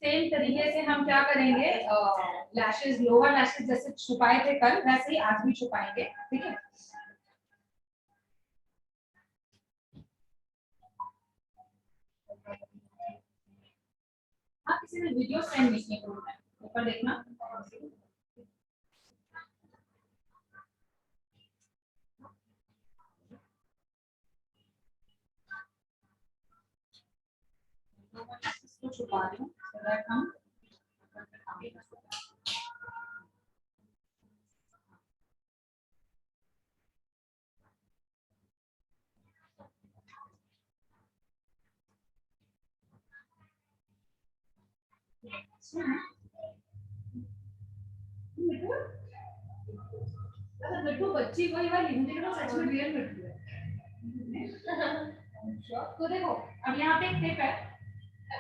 Same तरीके से हम क्या करेंगे, लैशेस, लोअर लैशेस जैसे छुपाए थे कल वैसे ही आज भी छुपाएंगे, ठीक है। हाँ, किसी ने वीडियो सेंड नहीं किया ग्रुप में, ऊपर देखना। इसको छुपा रही हूँ so that हम मिट्टू बच्ची वही वाली मुझे तो सच में रियल मिट्टू है। तो देखो अब यहाँ पे एक टिप है,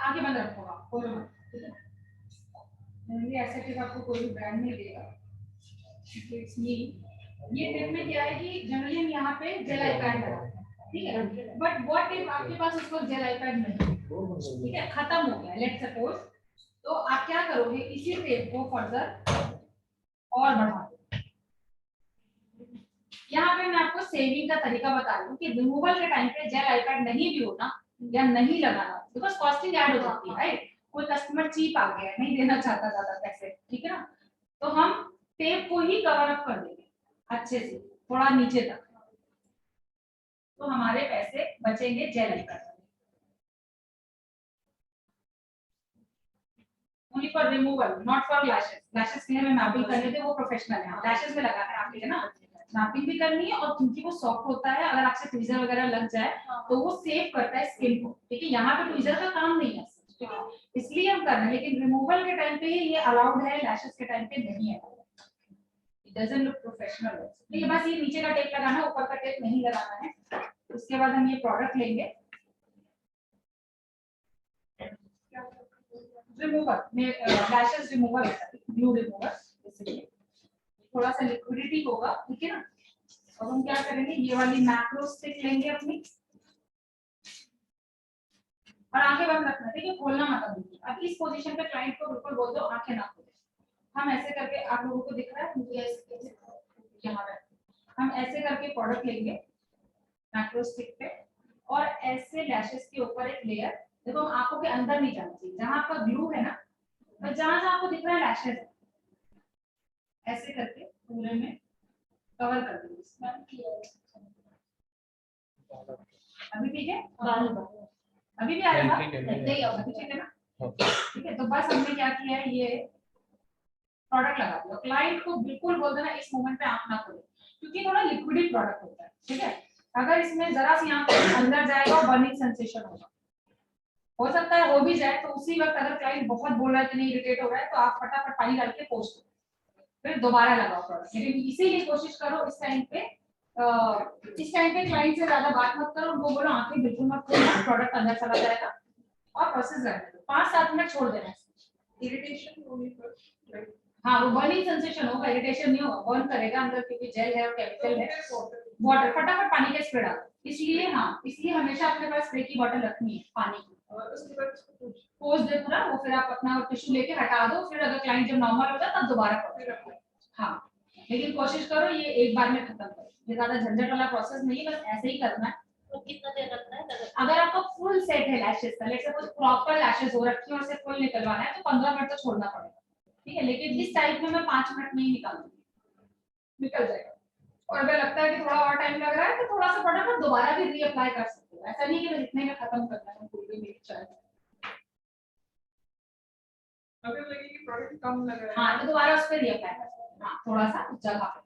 आगे बंद रखोगा खोलो मत, ठीक है। जनरली ऐसे टिप आपको कोई भी ब्रांड नहीं देगा, इट्स मी। ये टिप में क्या है कि जनरली हम यहाँ पे जेल आईपैड लगाते हैं, ठीक है। बट व्हाट इफ आपके पास उस वक्त जेल आईपैड नहीं, ठीक है, खत्म हो गया लेट्स सपोज, तो आप क्या करोगे, इसी टेप को फर्दर और बढ़ा दो। यहाँ पे मैं आपको सेविंग का तरीका बता रही हूँ कि रिमूवल के टाइम पे जेल आईपैड नहीं भी होना या नहीं लगाना, बिकॉज कॉस्टिंग ऐड हो जाती है, राइट। कोई कस्टमर चीप आ गया, नहीं देना चाहता ज्यादा पैसे, ठीक है ना, तो हम टेप को ही कवर अप कर देंगे अच्छे से थोड़ा नीचे तक, तो हमारे पैसे बचेंगे gel eye pad. Only for removal, not for lashes. Lashes के लिए मैं मैपिंग कर रही थी, वो प्रोफेशनल है, लैशेस में लगाना है आपके, है ना, मैपिंग भी करनी है। और क्योंकि वो सॉफ्ट होता है, अगर आपसे ट्वीजर वगैरह लग जाए तो वो सेव करता है स्किन को, ठीक है। यहाँ पे ट्वीजर का काम नहीं है, ठीक है, इसलिए हम कर रहे हैं। लेकिन रिमूवल के टाइम पे ये अलाउड है, लैशेस के टाइम पे नहीं है, इट डजंट लुक प्रोफेशनल। ठीक है, बस ये नीचे का टेप लगाना है, ऊपर का टेप नहीं लगाना है। उसके बाद हम ये प्रोडक्ट लेंगे रिमूवर में, लैशेस रिमूवर होता है, ग्लू रिमूवर, इसलिए थोड़ा सा लिक्विडिटी होगा, ठीक है ना। अब हम क्या करेंगे, ये वाली मैक्रो स्टिक लेंगे अपनी और आंखें बंद रखना, ठीक है, खोलना मत अभी। अब इस पोजीशन पे क्लाइंट को बिल्कुल बोल दो आंखें ना खोले। हम ऐसे करके, आप लोगों को दिख रहा है मुझे ऐसे, यहाँ पे हम ऐसे करके प्रोडक्ट लेंगे मैक्रो स्टिक पे, और ऐसे लैशेस के ऊपर एक लेयर, देखो आंखों के अंदर नहीं जाना चाहिए, जहां आपका ग्लू है ना, तो जहां जहां आपको दिख रहा है लैशेस, ऐसे करके पूरे में कवर कर दीजिए। अभी ठीक है, अभी भी आ रहा है, नहीं अभी ठीक है ना, ठीक है। तो बस हमने क्या किया है, ये प्रोडक्ट लगा दिया। क्लाइंट को बिल्कुल बोल देना इस मोमेंट पे आंख ना खोले, क्योंकि थोड़ा लिक्विडी प्रोडक्ट होता है, ठीक है। अगर इसमें जरा सी आंख अंदर जाएगा और बर्निंग सेंसेशन होगा, हो सकता है हो भी जाए, तो उसी वक्त अगर क्लाइंट बहुत बोल रहा है कि नहीं इरिटेट हो रहा है, तो आप फटाफट पानी डाल के पोंछ दो, फिर दोबारा लगाओ प्रोडक्ट। लेकिन इसीलिए कोशिश करो इस टाइम पे क्लाइंट से ज्यादा बात मत करो, वो बोलो आंखें बिल्कुल मत खोलना, प्रोडक्ट अंदर चला जाएगा और प्रोसेस रहने दो, 5-7 मिनट छोड़ देना। इरिटेशन होगी पर हाँ, वो बर्निंग सेंसेशन होगा, इरिटेशन नहीं होगा, बर्न करेगा अंदर क्योंकि जेल है और केमिकल है। वाटर, फटाफट पानी का स्प्रे डालो, इसलिए हाँ, इसलिए हमेशा अपने पास स्प्रे की बोतल रखनी है पानी की, और उसके बाद पोंछ दे पूरा वो, फिर आप अपना टिश्यू लेके हटा दो, फिर अगर क्लाइंट जब नॉर्मल हो जाए तब दोबारा करो। हाँ, लेकिन कोशिश करो ये एक बार में खत्म करो, ये ज्यादा झंझट वाला प्रोसेस नहीं है, बस ऐसे ही करना है। तो कितना देर लगता है? अगर आपका फुल सेट है लैशेस का, लेट्स सपोज प्रॉपर लैशेस हो रखी है और सिर्फ फुल निकलवाना है, तो 15 मिनट तो छोड़ना पड़ेगा, ठीक है। लेकिन इस टाइप में मैं 5 मिनट में ही निकालूंगी, निकल जाएगा। और अगर लगता है कि थोड़ा और टाइम लग रहा है, तो थोड़ा सा प्रोडक्ट दोबारा भी रीअप्लाई कर सकते हो, ऐसा नहीं कि बस इतने में खत्म करना है पूरी मेरी चाय। अगर लगे कि प्रोडक्ट कम लग रहा है, हाँ, तो दोबारा उस पर रीअप्लाई कर सकते हो, हाँ, थोड़ा सा जगह पे।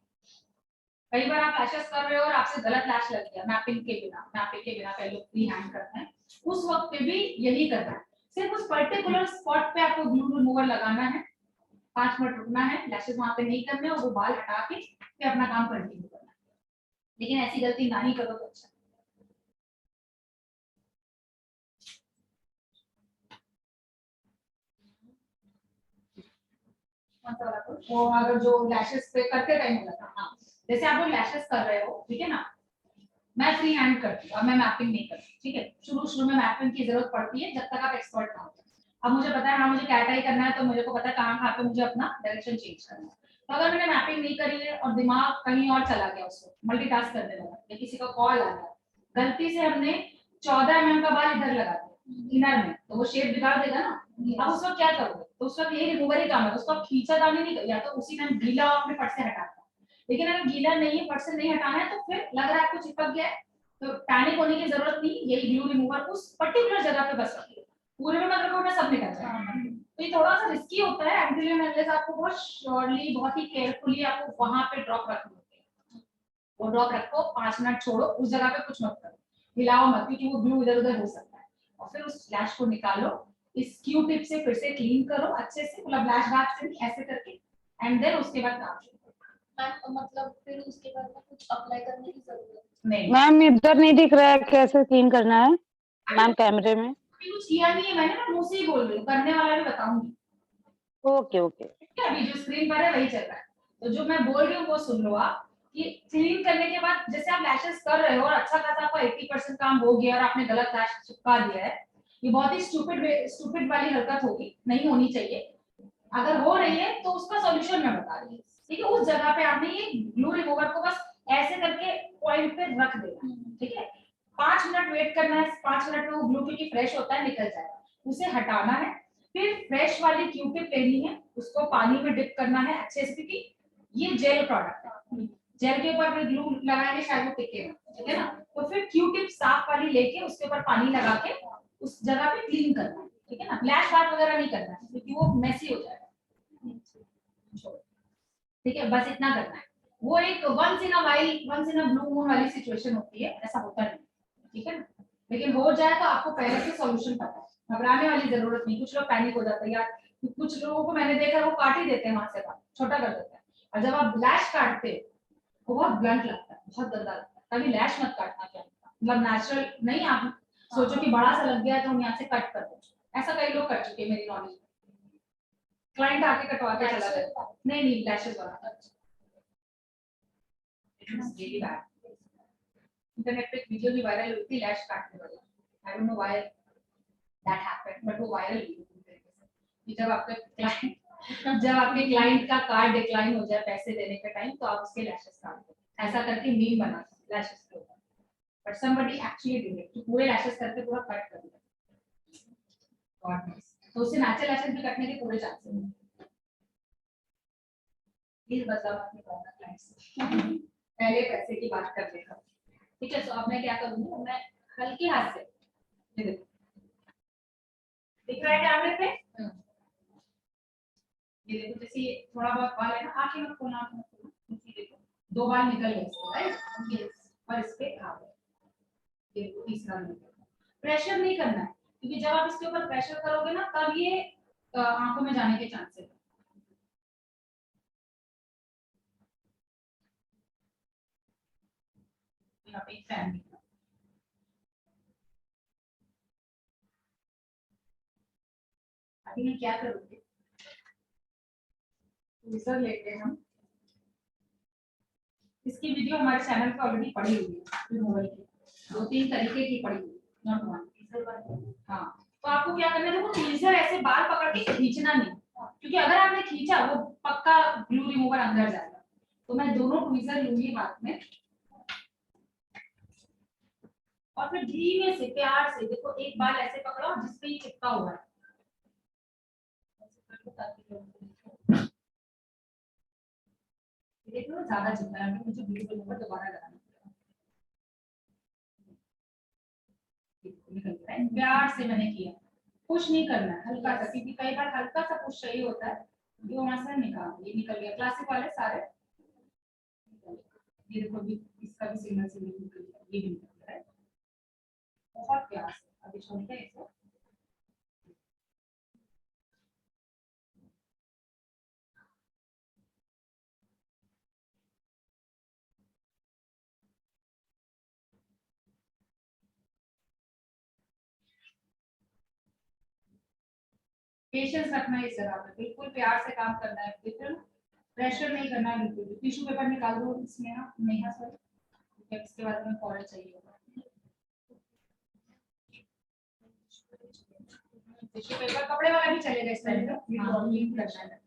कई बार आप लैशेस कर रहे हो और आपसे गलत लैश लग गया, मैपिंग के बिना पहले फ्री हैंड करना है, उस वक्त पे भी यही करना है। सिर्फ उस पर्टिकुलर स्पॉट पे आपको ग्लू रिमूवर लगाना है, 5 मिनट रुकना है, लैशेस वहां पे नहीं करने और वो बाल हटा के फिर अपना काम कंटिन्यू करना है। लेकिन ऐसी गलती ना ही करो तो अच्छा। वो अगर जो लैशेस पे करते टाइम होगा था, हाँ, जैसे आप लोग लैशेस कर रहे हो, ठीक है ना, मैं फ्री हैंड करती हूँ, अब मैं मैपिंग नहीं करती, ठीक है। शुरू शुरू में मैपिंग की जरूरत पड़ती है जब तक आप एक्सपर्ट ना हो। अब मुझे पता है हाँ मुझे कैट आई करना है, तो मुझे को पता है कहाँ पे मुझे अपना डायरेक्शन चेंज करना है। तो अगर मैंने मैपिंग नहीं करी है और दिमाग कहीं और चला गया, उसको मल्टीटास्क करने लगा, या किसी का कॉल आ गया, गलती से हमने 14 mm का बाल इधर लगा दिया इनर में, तो वो शेप बिगाड़ देगा ना। अब उस वक्त क्या करोगे? तो उस वक्त यही रिमूवर ही काम है, उसको खींचा दानी नहीं, या तो उसी टाइम गीला अपने फट से हटाता। लेकिन अगर गीला नहीं है, फट से नहीं हटाना है, तो फिर लग रहा है आपको चिपक गया है, तो पैनिक होने की जरूरत नहीं, यही ग्लू रिमूवर उस पर्टिकुलर जगह पे बस रखिए, पूरे में मत रखो, सब निकल जाएगा। तो ये थोड़ा सा रिस्की होता है, एंड अनलेस आपको बहुत श्योरली, बहुत ही केयरफुली आपको वहां पे ड्रॉप रखना होता है। वो ड्रॉप रखो, 5 मिनट छोड़ो, उस जगह पे कुछ मत करो, हिलाओ मत, क्योंकि वो ग्लू इधर उधर हो सकता है। और फिर उस लैश को निकालो, इस क्यू टिप से फिर से क्लीन करो अच्छे से, मतलब लैश गार्ड से ऐसे करके, एंड देन उसके बाद काम शुरू करो। मतलब फिर उसके बाद में कुछ अप्लाई करने की जरूरत नहीं मैम इधर नहीं दिख रहा है, कैसे क्लीन करना है मैम कैमरे में? अभी कुछ किया नहीं है मैंने, मैं मुंह से ही बोल रही हूँ, करने वाला भी बताऊंगी। Okay okay. ठीक है, अभी जो स्क्रीन पर है वही चल रहा है, तो जो मैं बोल रही हूँ वो सुन लो आप। कि क्लीन करने के बाद जैसे आप लैशेस कर रहे हो और अच्छा खासा आपका 80% काम हो गया और आपने गलत लैश चिपका दिया है, ये बहुत ही स्टूपिड वाली हरकत होगी, नहीं होनी चाहिए। अगर हो रही है तो उसका सॉल्यूशन मैं बता रही हूँ। ठीक है, उस जगह पे आपने ये ग्लू रिमूवर को बस ऐसे करके पॉइंट पे रख देना। ठीक है, 5 मिनट वेट करना है, 5 मिनट में वो ग्लू क्योंकि फ्रेश होता है निकल जाएगा, उसे हटाना है। फिर फ्रेश वाली क्यू टिप लेनी है, उसको पानी में डिप करना है अच्छे से, क्योंकि ये जेल प्रोडक्ट है, जेल के ऊपर ग्लू लगाएंगे शायद वो टिकेगा। ठीक है ना, तो फिर क्यू टिप साफ वाली लेके उसके ऊपर पानी लगा के उस जगह पे क्लीन करना है। ठीक है ना, फ्लैश बार वगैरह नहीं करना है, क्योंकि वो मेसी हो जाएगा। ठीक है, बस इतना करना है। वो एक once in a while, once in a blue moon वाली सिचुएशन होती है, ऐसा होता नहीं। ठीक है ना, लेकिन हो जाए तो आपको पहले से सॉल्यूशन पता है, घबराने वाली जरूरत नहीं। कुछ लोग पैनिक हो जाते हैं यार, कुछ लोगों को मैंने देखा वो काट ही देते हैं वहां से, बाल छोटा कर देते हैं, और जब आप लैश काटते हो वो बहुत ब्लंट लगता है, बहुत गंदा लगता है। कभी लैश मत काटना चाहिए, मतलब नेचुरल नहीं, आप सोचो कि बड़ा सा लग गया तो हम यहाँ से कट कर दो, ऐसा कई लोग कर चुके हैं मेरी नॉलेज में। क्लाइंट आके कटवा के चला गया, नहीं लैशेस वाला, रियली बैड। इंटरनेट पे वीडियो भी वायरल हुई थी लैश काटने वाली, I don't know why that happened, but वो वायरल हुई थी। जब आपके क्लाइंट का कार्ड डिक्लाइन हो जाए पैसे देने के टाइम, तो आप उसके लैशेस काट दो, ऐसा करके मीम बना लैशेस के ऊपर, but somebody actually did it, तो पूरे लैशेस करके पूरा कट कर दिया, गॉड नोस। तो उससे नेचुरल लैशेस भी कटने के पूरे चांसेस हैं। प्लीज बताओ अपने क्लाइंट्स पहले पैसे की बात कर लेगा। ठीक है, तो अब मैं क्या करूंगी, मैं हल्के हाथ से, ये देखो दिख रहा है कैमरे पे, ये देखो जैसे ये थोड़ा बहुत बाल है ना, आंखें मत खोलना, आंखें मत खोलना, ये देखो 2 बाल निकल गए इसके, राइट, यस, और इस पे आ गए, ये देखो तीसरा निकल। प्रेशर नहीं करना है, क्योंकि जब आप इसके ऊपर प्रेशर करोगे ना, तब ये आंखों में जाने के चांसेस है। यहाँ पे एक फैन, अभी मैं क्या करूंगी, ट्विजर लेते हैं हम, इसकी वीडियो हमारे चैनल पे ऑलरेडी पड़ी हुई है, मोबाइल की 2-3 तरीके की पड़ी हुई है, नॉट वन। हाँ, तो आपको क्या करना है, देखो ट्विजर ऐसे बाल पकड़ के खींचना नहीं, क्योंकि अगर आपने खींचा वो पक्का ग्लू रिमूवर अंदर जाएगा। तो मैं दोनों ट्विजर लूंगी हाथ में, और फिर धीमे से प्यार से, देखो एक बाल ऐसे पकड़ो जिसपे ये चिपका हुआ है, देखो ना ज्यादा चिपका है, मुझे ग्लू रिमूवर दोबारा लगाना है। प्यार से मैंने किया, पुश नहीं करना है, हल्का सा, क्योंकि कई बार हल्का सा पुश चाहिए होता है। ये वहां से निकाल, ये निकल गया, क्लासिक वाले सारे, ये देखो भी इसका भी सिग्नल से निकल गया, ये भी निकल गया है, बहुत प्यार से। अभी छोड़ते हैं इसको, पेशेंस रखना है इस जगह पे, बिल्कुल प्यार से काम करना है, बिल्कुल प्रेशर नहीं करना है बिल्कुल। टिश्यू पेपर निकाल दो इसमें ना, नेहा सर, इसके बाद में फॉरन चाहिए होगा। टिश्यू पेपर कपड़े वाला भी चलेगा इस टाइप का, लीक करना है।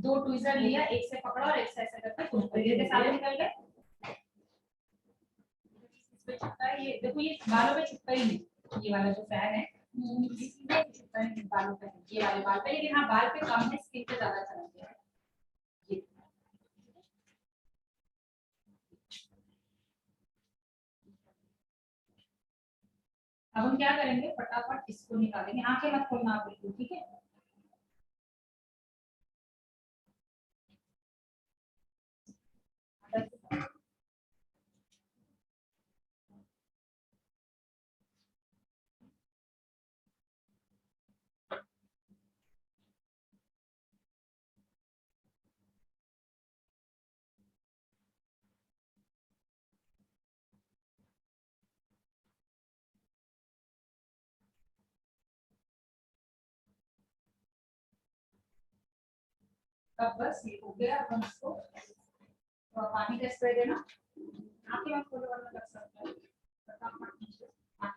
दो ट्विजर लिया, एक से पकड़ा और एक से ऐसे करके ये के सारे निकल गए। इस पे चिपका है, ये देखो ये बालों पे चिपका ही नहीं, ये वाला जो फैन है सीधे चिपका है बालों पे, ये वाले बाल पे, लेकिन हाँ बाल पे कम है, स्किन पे ज्यादा चला गया है ये। अब हम क्या करेंगे, फटाफट इसको निकालेंगे, आंखें मत खोलना आप बिल्कुल, ठीक है। अब बस ये हो गया, अब हम इसको पानी का स्प्रे देना, आंखें मत खोलो वरना लग सकता है, फटाफट पानी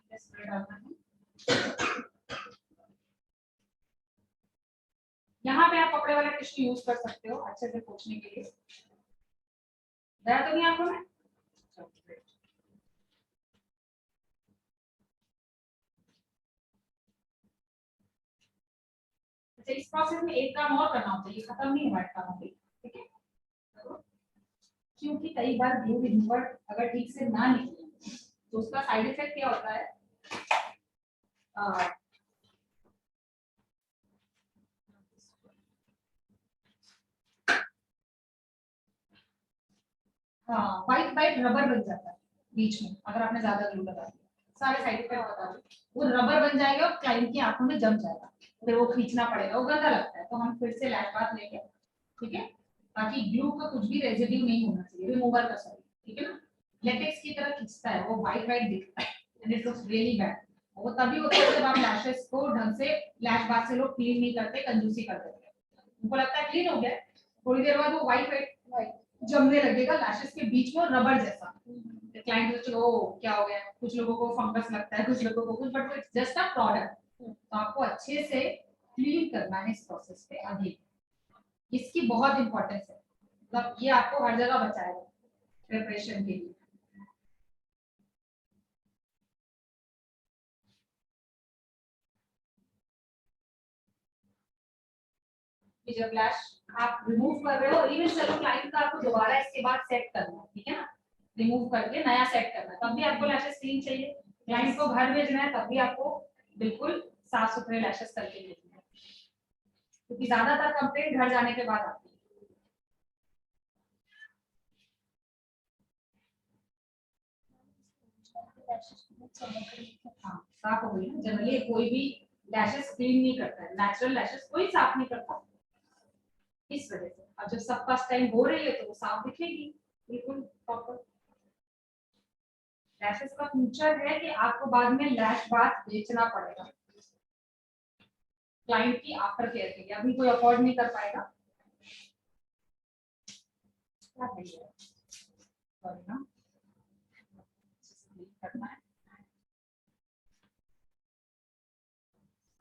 का स्प्रे डालना है। यहाँ पे आप कपड़े वाला टिश्यू यूज कर सकते हो अच्छे से पोंछने के लिए। दर्द तो नहीं आंखों में? अच्छा, इस प्रोसेस में एक काम और करना होता है, ये खत्म नहीं हुआ काम अभी, ठीक है। क्योंकि कई बार ग्लू रिमूवर अगर ठीक से ना निकले तो उसका साइड इफेक्ट क्या होता है, हाँ वाइट वाइट रबर बन जाता है बीच में, अगर आपने ज्यादा ग्लू लगा दिया, सारे साइड इफेक्ट बता दो, वो रबर बन जाएगा और क्लाइंट की आंखों में जम जाएगा, फिर वो खींचना पड़ेगा, वो गंदा लगता है। तो हम फिर से लैश बाथ लेंगे, ठीक है, ताकि ग्लू का कुछ भी रेजिड्यू नहीं होना चाहिए, रिमूवर का सॉरी, ठीक है ना। लेटेक्स की तरह खींचता है, वो वाइट वाइट दिखता है and it looks really bad. वो तभी होता है जब आप लैशेस को ढंग से लैश बाथ से लोग क्लीन नहीं करते, कंजूसी कर देते हैं, उनको लगता है क्लीन हो गया, थोड़ी देर बाद वो वाइट वाइट जमने लगेगा लैशेस के बीच में रबर जैसा। क्लाइंट सोचो ओ क्या हो गया, कुछ लोगों को फंगस लगता है, कुछ लोगों को कुछ, but it's just a product. तो आपको अच्छे से क्लीन करना है इस प्रोसेस पे अभी, इसकी बहुत इंपॉर्टेंस है, मतलब ये आपको हर जगह बचाएगा प्रिपरेशन के लिए। कि जब लैश आप रिमूव कर रहे हो, इवन चलो क्लाइंट का आपको दोबारा इसके बाद सेट करना है, ठीक है ना, रिमूव करके नया सेट करना है, तब भी आपको लैशेस क्लीन चाहिए। क्लाइंट को घर भेजना है तब भी आपको बिल्कुल साफ सुथरे लैशेस करके भेजना है, क्योंकि ज्यादातर कंप्लेंट घर जाने के बाद आती है। हाँ साफ हो गई ना, जनरली कोई भी लैशेस क्लीन नहीं करता है, नेचुरल लैशेस कोई साफ नहीं करता, इस वजह से अब जब सब फर्स्ट टाइम हो रही है तो वो साफ दिखेगी बिल्कुल प्रॉपर। लैशेस का फ्यूचर है कि आपको बाद में लैश बाथ बेचना पड़ेगा क्लाइंट की आफ्टर केयर के लिए, अभी कोई अफोर्ड नहीं कर पाएगा। क्या है सॉरी ना, करना है,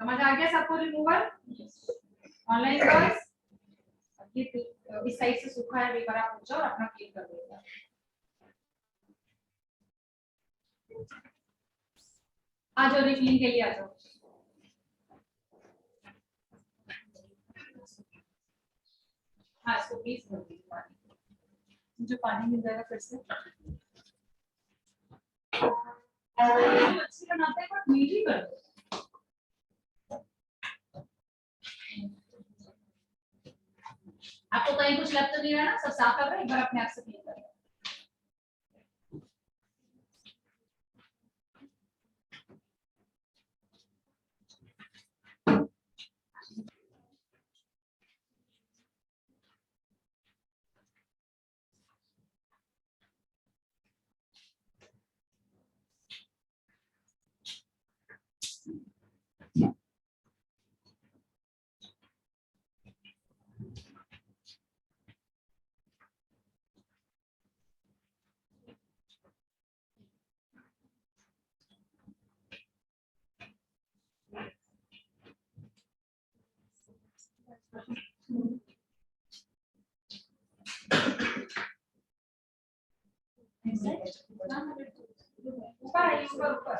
समझ आ गया सबको रिमूवल ऑनलाइन बस। ये इस साइड से सूखा है, एक बार आप पूछो और अपना क्लीन कर देगा। आ जाओ रिफिलिंग के लिए आ जाओ। हाँ इसको प्लीज भर दीजिए पानी, जो पानी मिल जाएगा फिर से। अच्छी बनाते हैं पर मीठी कर दो। आपको कहीं कुछ लग तो नहीं रहा ना, सब साफ कर रहे हैं, एक बार अपने आप से क्लीन कर। ऊपर आइए, ऊपर ऊपर।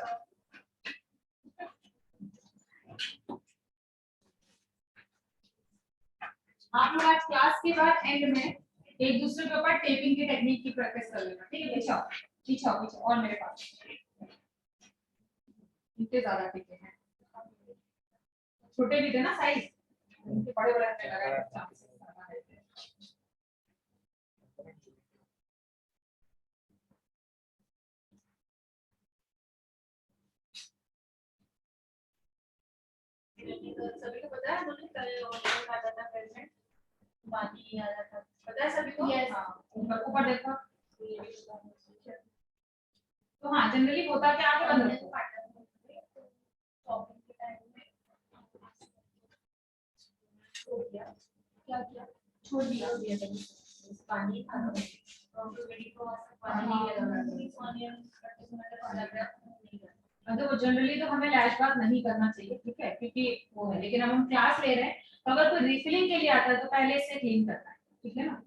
आप लोग आज क्लास के बाद एंड में एक दूसरे के ऊपर टेपिंग की टेक्निक की प्रैक्टिस कर लेना, ठीक है? पीछे आओ, पीछे आओ, पीछे और मेरे पास इतने ज्यादा टिके हैं, छोटे भी थे ना साइज, इनके बड़े बड़े हमें लगा चांसेस ज्यादा है। सभी को पता है मुझे कल ऑनलाइन आता था पेमेंट बाकी आ रहा था। पता है सभी को? Yes. हाँ, ऊपर ऊपर देखो। तो हाँ, जनरली होता क्या, आगे बंद रखो। शॉपिंग के टाइम में छोड़ दिया। क्या किया? छोड़ दिया पानी था ना, ऑटोमेटिक तो पानी नहीं लगा। देखो जनरली तो हमें लैश बात नहीं करना चाहिए, ठीक है, क्योंकि वो है, लेकिन अब हम क्लास ले रहे हैं तो अगर कोई रिफिलिंग के लिए आता है तो पहले इससे क्लीन करना है, ठीक है ना?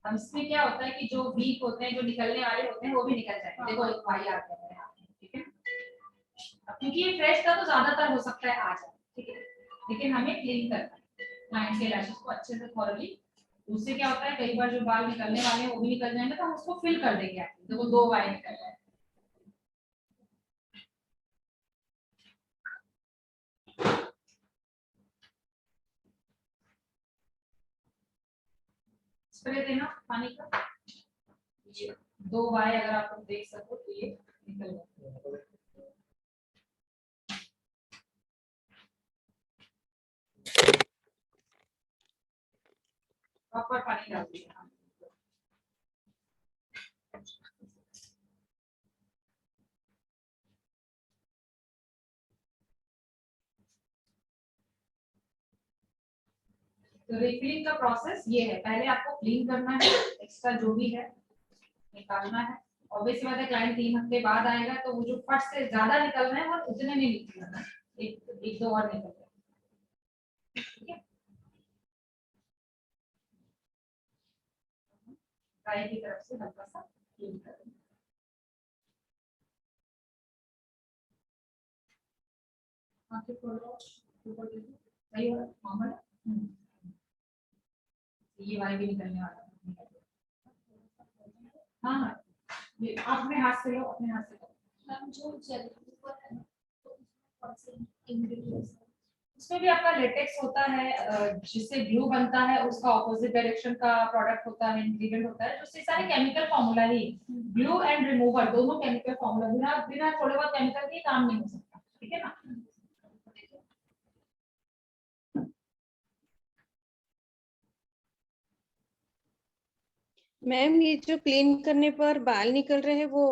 अब इसमें क्या होता है कि जो वीक होते हैं, जो निकलने वाले होते हैं, वो भी निकल जाएंगे। देखो एक भाई आ गया है यहाँ पे, ठीक है? अब क्योंकि ये फ्रेश था तो ज्यादातर हो सकता है आ जाए, ठीक है, लेकिन हमें क्लीन करना है क्लाइंट के लैशेस को अच्छे से थॉरली। उससे क्या होता है, कई बार जो बाल निकलने वाले हैं वो भी निकल जाएंगे, तो हम उसको फिल कर देंगे। देखो 2 बाल निकल जाए। स्प्रे देना पानी का, 2 बाय अगर आप लोग देख सको तो ये निकल जाए। प्रॉपर पानी डाल दिया। तो रिफिलिंग का प्रोसेस ये है, पहले आपको क्लीन करना है, एक्स्ट्रा जो भी है निकालना है। ऑब्वियसली बात है, क्लाइंट 3 हफ्ते बाद आएगा तो वो जो फट से ज्यादा निकल रहे हैं वो उतने नहीं निकलना, एक दो और निकल रहे हैं, ठीक है? गाय की तरफ से हल्का सा क्लीन कर देना। आंखें खोलो, ऊपर देखो, सही हो रहा है, नॉर्मल है। ये वाई भी निकलने वाला है। हाँ हाँ, ये आप अपने हाथ से लो, अपने हाथ से लो। हम जो जेल ऊपर है ना, तो उसमें कौन से इंग्रेडिएंट्स उसमें भी आपका लेटेक्स होता है, जिससे ग्लू बनता है, उसका ऑपोजिट डायरेक्शन का प्रोडक्ट होता है, इंग्रेडिएंट होता है, जो से सारे chemical formula he, glue and remover दोनों केमिकल फॉर्मूला, बिना बिना थोड़े बहुत केमिकल के काम नहीं हो सकता, ठीक है ना? मैम ये जो क्लीन करने पर बाल निकल रहे हैं वो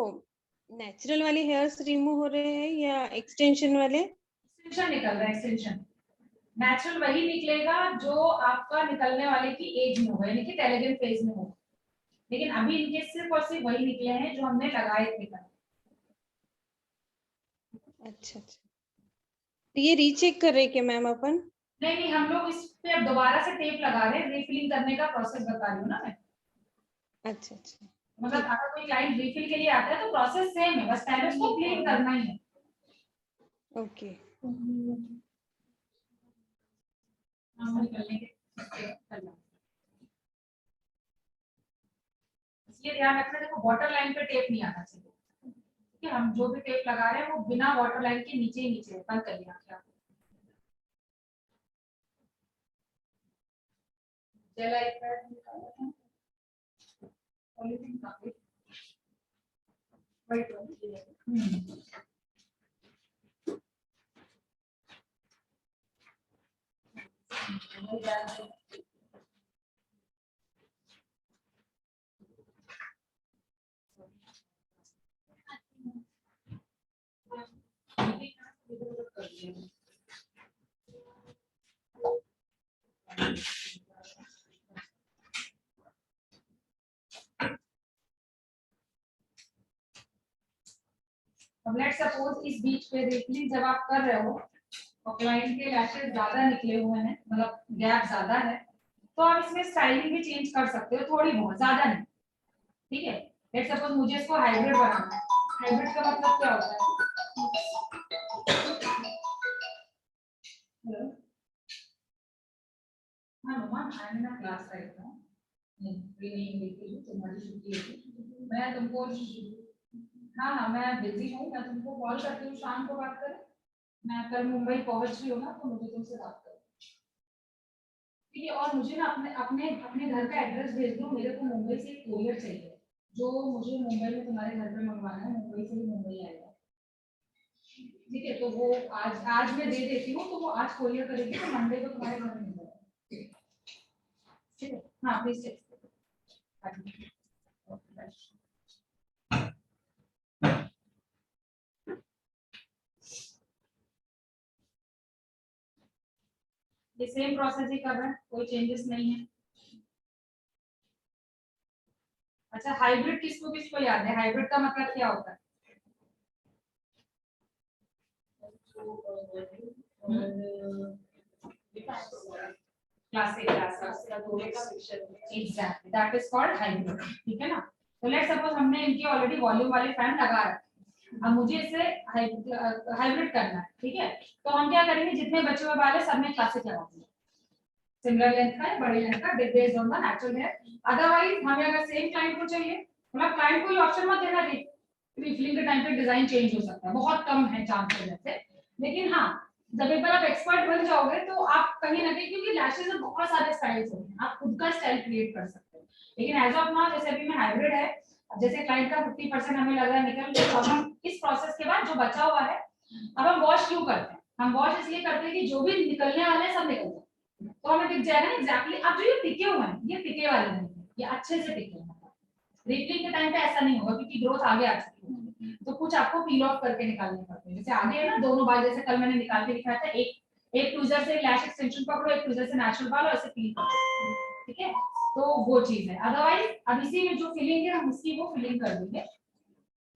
नेचुरल वाले हेयर्स रिमूव हो रहे हैं या एक्सटेंशन वाले? एक्सटेंशन निकल रहा है, एक्सटेंशन। नेचुरल वही निकलेगा जो आपका निकलने वाले की एज में होगा, यानी कि टेलेगन फेज में होगा, लेकिन अभी इनके सिर्फ और सिर्फ वही निकले हैं जो हमने लगाए थे कल। अच्छा अच्छा, तो ये रीचेक कर रहे क्या मैम अपन? नहीं नहीं, हम लोग इस पे अब दोबारा से टेप लगा रहे हैं, रिफिलिंग करने का प्रोसेस बता रही हूँ ना मैं। अच्छा अच्छा, मतलब अगर कोई क्लाइंट रिफिल के लिए आता है तो प्रोसेस सेम है, बस पहले उसको क्लीन करना ही है। ओके। हम निकलने के करना। ये ध्यान रखना, देखो वाटर लाइन पे टेप नहीं आना चाहिए, ठीक है? हम जो भी टेप लगा रहे हैं वो बिना वाटर लाइन के नीचे ही नीचे है, बंद करिए आंखें आप। चला एक पैर निकालना है, पॉलीथीन काफी वाइट वाली। अब लेट्स सपोज इस बीच पे रिफिलिंग जब आप कर रहे हो और क्लाइंट के लैशेस ज्यादा निकले हुए हैं, मतलब गैप ज्यादा है, तो आप इसमें स्टाइलिंग भी चेंज कर सकते हो थोड़ी बहुत, ज्यादा नहीं, ठीक है। लेट्स सपोज मुझे इसको हाइब्रिड बनाना है। हाइब्रिड का मतलब क्या होता है? हेलो, हाँ mama, I am in class right now. नहीं देखी तुम्हारी छुट्टी है, मैं तुमको, हाँ हाँ मैं बिजी हूँ, मैं तुमको कॉल करती हूँ शाम को, बात करें। मैं कल मुंबई पहुंच रही हूँ ना, तो मुझे तुमसे बात करें, ठीक है। और मुझे ना अपने अपने अपने घर का एड्रेस भेज दो, मेरे को मुंबई से एक कोरियर चाहिए जो मुझे मुंबई में तुम्हारे घर पे मंगवाना है, मुंबई से ही मुंबई आएगा, ठीक है। तो वो आज आज मैं दे देती हूँ, तो वो आज कोरियर करेगी, तो मंडे को तुम्हारे घर में मिल जाएगा, ठीक है। हाँ प्लीज चेक। ये सेम प्रोसेस ही कर रहे हैं, कोई चेंजेस नहीं है। अच्छा, हाइब्रिड किसको किसको याद है? हाइब्रिड का मतलब क्या होता है? Classic exactly, that is called hybrid, ठीक है ना। तो लेट्स सपोज हमने इनकी ऑलरेडी वॉल्यूम वाले फैन लगा रखे, अब मुझे इसे हाइब्रिड करना है, ठीक है। तो हम क्या करेंगे, जितने बचे हुए बाल है सब में क्लासिक लगा देंगे, सिमिलर लेंथ का है, बड़े लेंथ का, based on the natural hair. Otherwise हमें अगर सेम क्लाइंट को चाहिए, मतलब क्लाइंट को ये ऑप्शन मत देना, रिफिलिंग के टाइम पे डिजाइन चेंज हो सकता है, बहुत कम है चांसेस ऐसे, लेकिन हाँ जब एक बार आप एक्सपर्ट बन जाओगे तो आप कहीं ना कहीं, क्योंकि लैशेस में बहुत सारे स्टाइल्स होते हैं, आप खुद का स्टाइल क्रिएट कर सकते हो। लेकिन एज ऑफ नाउ जैसे अभी मैं हाइब्रिड है, जैसे क्लाइंट का 50% हमें लग रहा है निकल गया, तो हम इस प्रोसेस के बाद जो बचा हुआ है, अब हम वॉश क्यों करते हैं? हम वॉश इसलिए करते हैं कि जो भी निकलने वाले हैं सब निकल जाए, तो हमें दिख जाएगा ना एग्जैक्टली। अब जो ये टिके हुए हैं, ये टिके वाले नहीं है, ये अच्छे से टिके हैं। रिफिलिंग के टाइम पे ऐसा नहीं होगा, क्योंकि ग्रोथ आगे आ चुकी है, तो कुछ आपको पील ऑफ करके निकालने पड़ते हैं। जैसे आगे है ना दोनों बाल, जैसे कल मैंने निकाल के दिखाया था, एक एक ट्विजर से लैश एक्सटेंशन पकड़ो, एक ट्विजर से नेचुरल बाल, और ऐसे पील करो, ठीक है। तो वो चीज है। अदरवाइज अब इसी में जो फिलिंग है हम उसकी वो फिलिंग कर देंगे,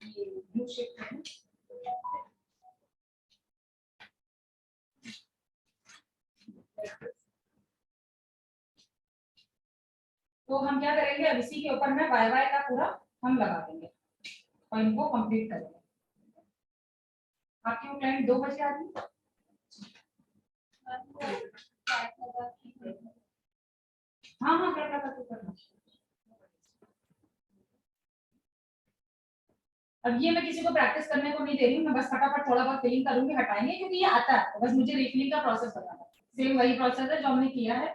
ये ब्लू शेप में। तो हम क्या करेंगे, अब इसी के ऊपर में वाई वाई का पूरा हम लगा देंगे और इनको कंप्लीट करेंगे। आपके वो क्लाइंट 2 बजे आ रही है? हाँ हाँ, क्या करना तो करना। अब ये मैं किसी को प्रैक्टिस करने को नहीं दे रही हूँ, मैं बस फटाफट थोड़ा बहुत फिलिंग करूंगी, हटाएंगे, क्योंकि ये आता है, बस मुझे रिफिलिंग का प्रोसेस बताना है। सेम वही प्रोसेस है जो हमने किया है।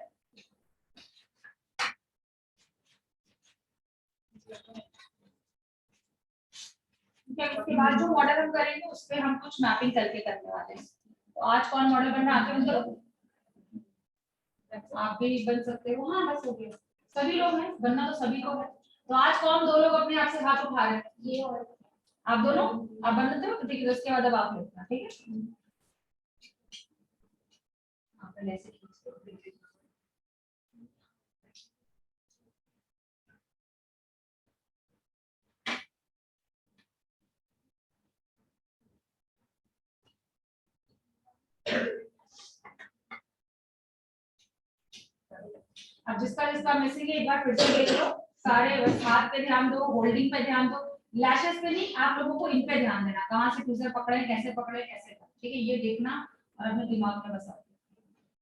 उसके बाद जो मॉडल हम करेंगे उस पर हम कुछ मैपिंग करके करने वाले हैं। तो आज कौन मॉडल बनना, आके बन करो, आप भी बन सकते हो। हाँ बस हो गया, सभी लोग हैं, बनना तो सभी को है। तो आज कौन 2 लोग अपने आप से हाथ उठा रहे हैं? ये और आप दोनों, आप बन लेते हो, ठीक है। उसके बाद अब आप लेना, ठीक है। आप पहले ऐसे खींच दो। अब जिसका जिसका मिसिंग है एक बार फिर से देख लो सारे, बस हाथ पे ध्यान दो, होल्डिंग पे ध्यान दो, लैशेस पे नहीं, आप लोगों को इन पे ध्यान देना, कहाँ से ट्विजर पकड़े, कैसे पकड़े, कैसे, ठीक है, ये देखना और अपने दिमाग में बसा।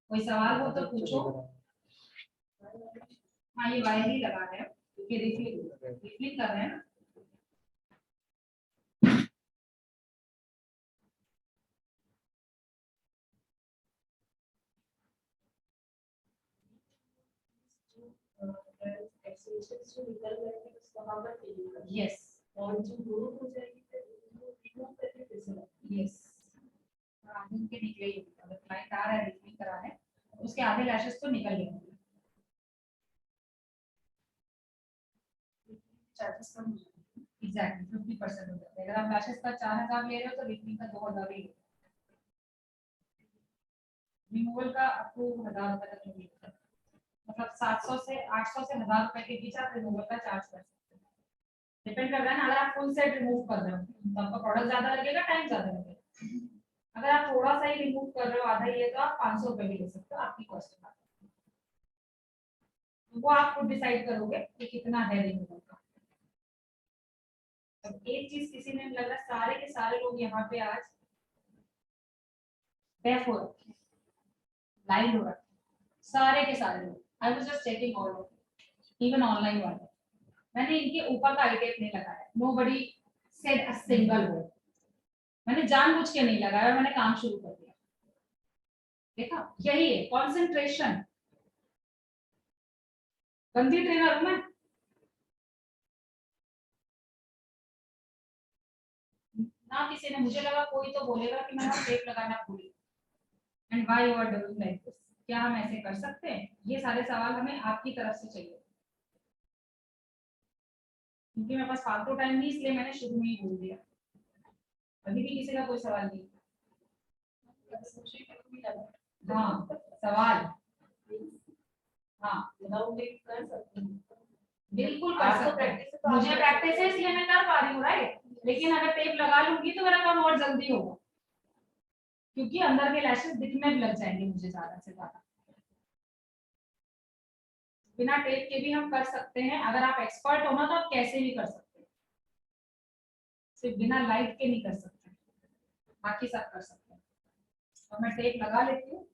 कोई सवाल हो तो पूछो। हाँ ये वायर ही लगा रहे हैं, क्योंकि रिफिलिंग कर रहे हैं ना। यस, और जो ग्रोथ हो जाएगी यस, आगे उनके निकले ही, अगर क्लाइंट आ रहा है रिफिलिंग करा रहे हैं, उसके आधे लैशेस तो निकल गए, चार्जेस कम हो जाएंगे। एग्जैक्टली 50% हो जाता है। अगर आप लैशेस का 4000 ले रहे हो तो रिफिलिंग का 2000 ही, रिमूवल का आपको 1000 रुपए तक मिलेगा, मतलब 700 से 800 से 1000 रुपए के बीच आप रिमूवल का चार्ज कर सकते हैं। डिपेंड कर रहा है ना, अगर आप फुल सेट रिमूव कर रहे हो तो आपका प्रोडक्ट ज्यादा लगेगा, टाइम ज्यादा लगेगा। अगर आप थोड़ा सा ही रिमूव कर रहे हो, आधा ही है, तो आप 500 रुपए भी ले सकते हो, आपकी कॉस्ट है। वो आप खुद डिसाइड करोगे कि कितना है रिमूवल का। अब एक चीज किसी ने लग रहा सारे के सारे लोग यहाँ पे आज डेफ हो रखे, लाइन हो रखे, सारे के सारे लोग। I was just checking all of even online वाले, मैंने इनके ऊपर का आइटेट नहीं लगाया। Nobody said a single word, मैंने जानबूझ के नहीं लगाया, मैंने काम शुरू कर दिया। देखा, यही है कंसंट्रेशन। गंदी ट्रेनर हूं मैं? ना किसी ने, मुझे लगा कोई तो बोलेगा कि मैं टेप लगाना भूल and why you are doing like this, क्या हम ऐसे कर सकते हैं? ये सारे सवाल हमें आपकी तरफ से चाहिए, क्योंकि मेरे पास फालतू टाइम नहीं, इसलिए मैंने शुरू में ही बोल दिया। अभी भी किसी का कोई सवाल नहीं? हाँ सवाल, हाँ कर सकते हैं, बिल्कुल कर सकते हैं। मुझे प्रैक्टिस है इसलिए मैं कर पा रही हूँ, राइट? लेकिन अगर टेप लगा लूंगी तो मेरा काम और जल्दी होगा, क्योंकि अंदर के लैशेस दिखने भी लग जाएंगे मुझे ज्यादा से ज्यादा। बिना टेप के भी हम कर सकते हैं, अगर आप एक्सपर्ट हो ना तो आप कैसे भी कर सकते हैं, सिर्फ बिना लाइट के नहीं कर सकते, बाकी सब कर सकते हैं। और मैं टेप लगा लेती हूँ,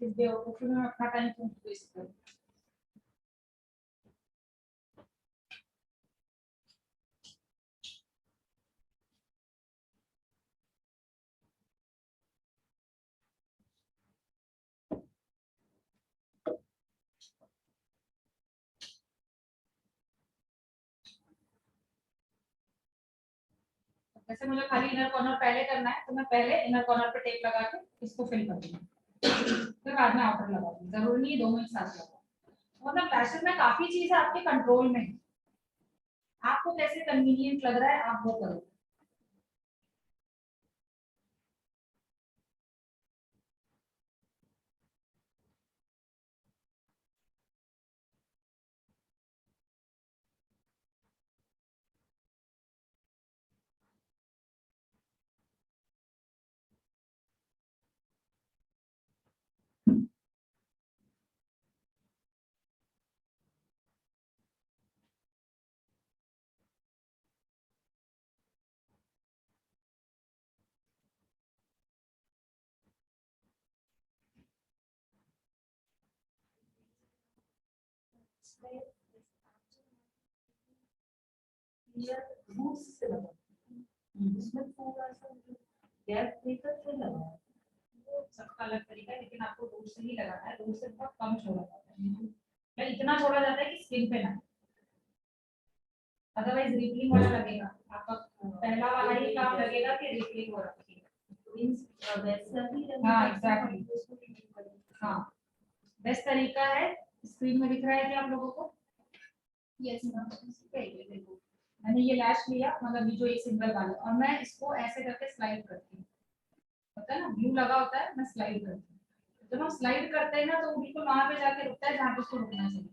फिर बेवकूफी में अपना टाइम क्यों वेस्ट करूँ। जैसे मुझे खाली इनर कॉर्नर पहले करना है, तो मैं पहले इनर कॉर्नर पे टेप लगा के इसको फिल कर दूंगी, फिर बाद में आउटर लगा दूंगी। जरूरी नहीं दोनों एक साथ लगाओ, मतलब क्लासेस में काफी चीजें आपके कंट्रोल में है, आपको कैसे कन्वीनियंट लग रहा है आप वो करो। इसमें थोड़ा सा गैप देकर फिर लगाओ, सबका अलग तरीका है, लेकिन आपको दूर से ही लगाना है, दूर से बहुत कम छोड़ा जाता है, या इतना छोड़ा जाता है कि स्किन पे ना, अदरवाइज रिपलिंग वाला लगेगा आपका। पहला वाला ही काम लगेगा कि रिपलिंग हो रहा है, वैसा ही। हाँ एग्जैक्टली, हाँ बेस्ट तरीका है। स्क्रीन में दिख रहा है क्या आप लोगों को? यस देखो, मैंने ये लैश लिया, मतलब ये जो एक सिंगल वाला, और मैं इसको ऐसे करके स्लाइड करती हूँ, पता है ना ब्लू लगा होता है, मैं स्लाइड करती हूँ। जब हम स्लाइड करते हैं ना तो वो बिल्कुल वहां पे जाके रुकता है जहाँ पे उसको रुकना चाहिए,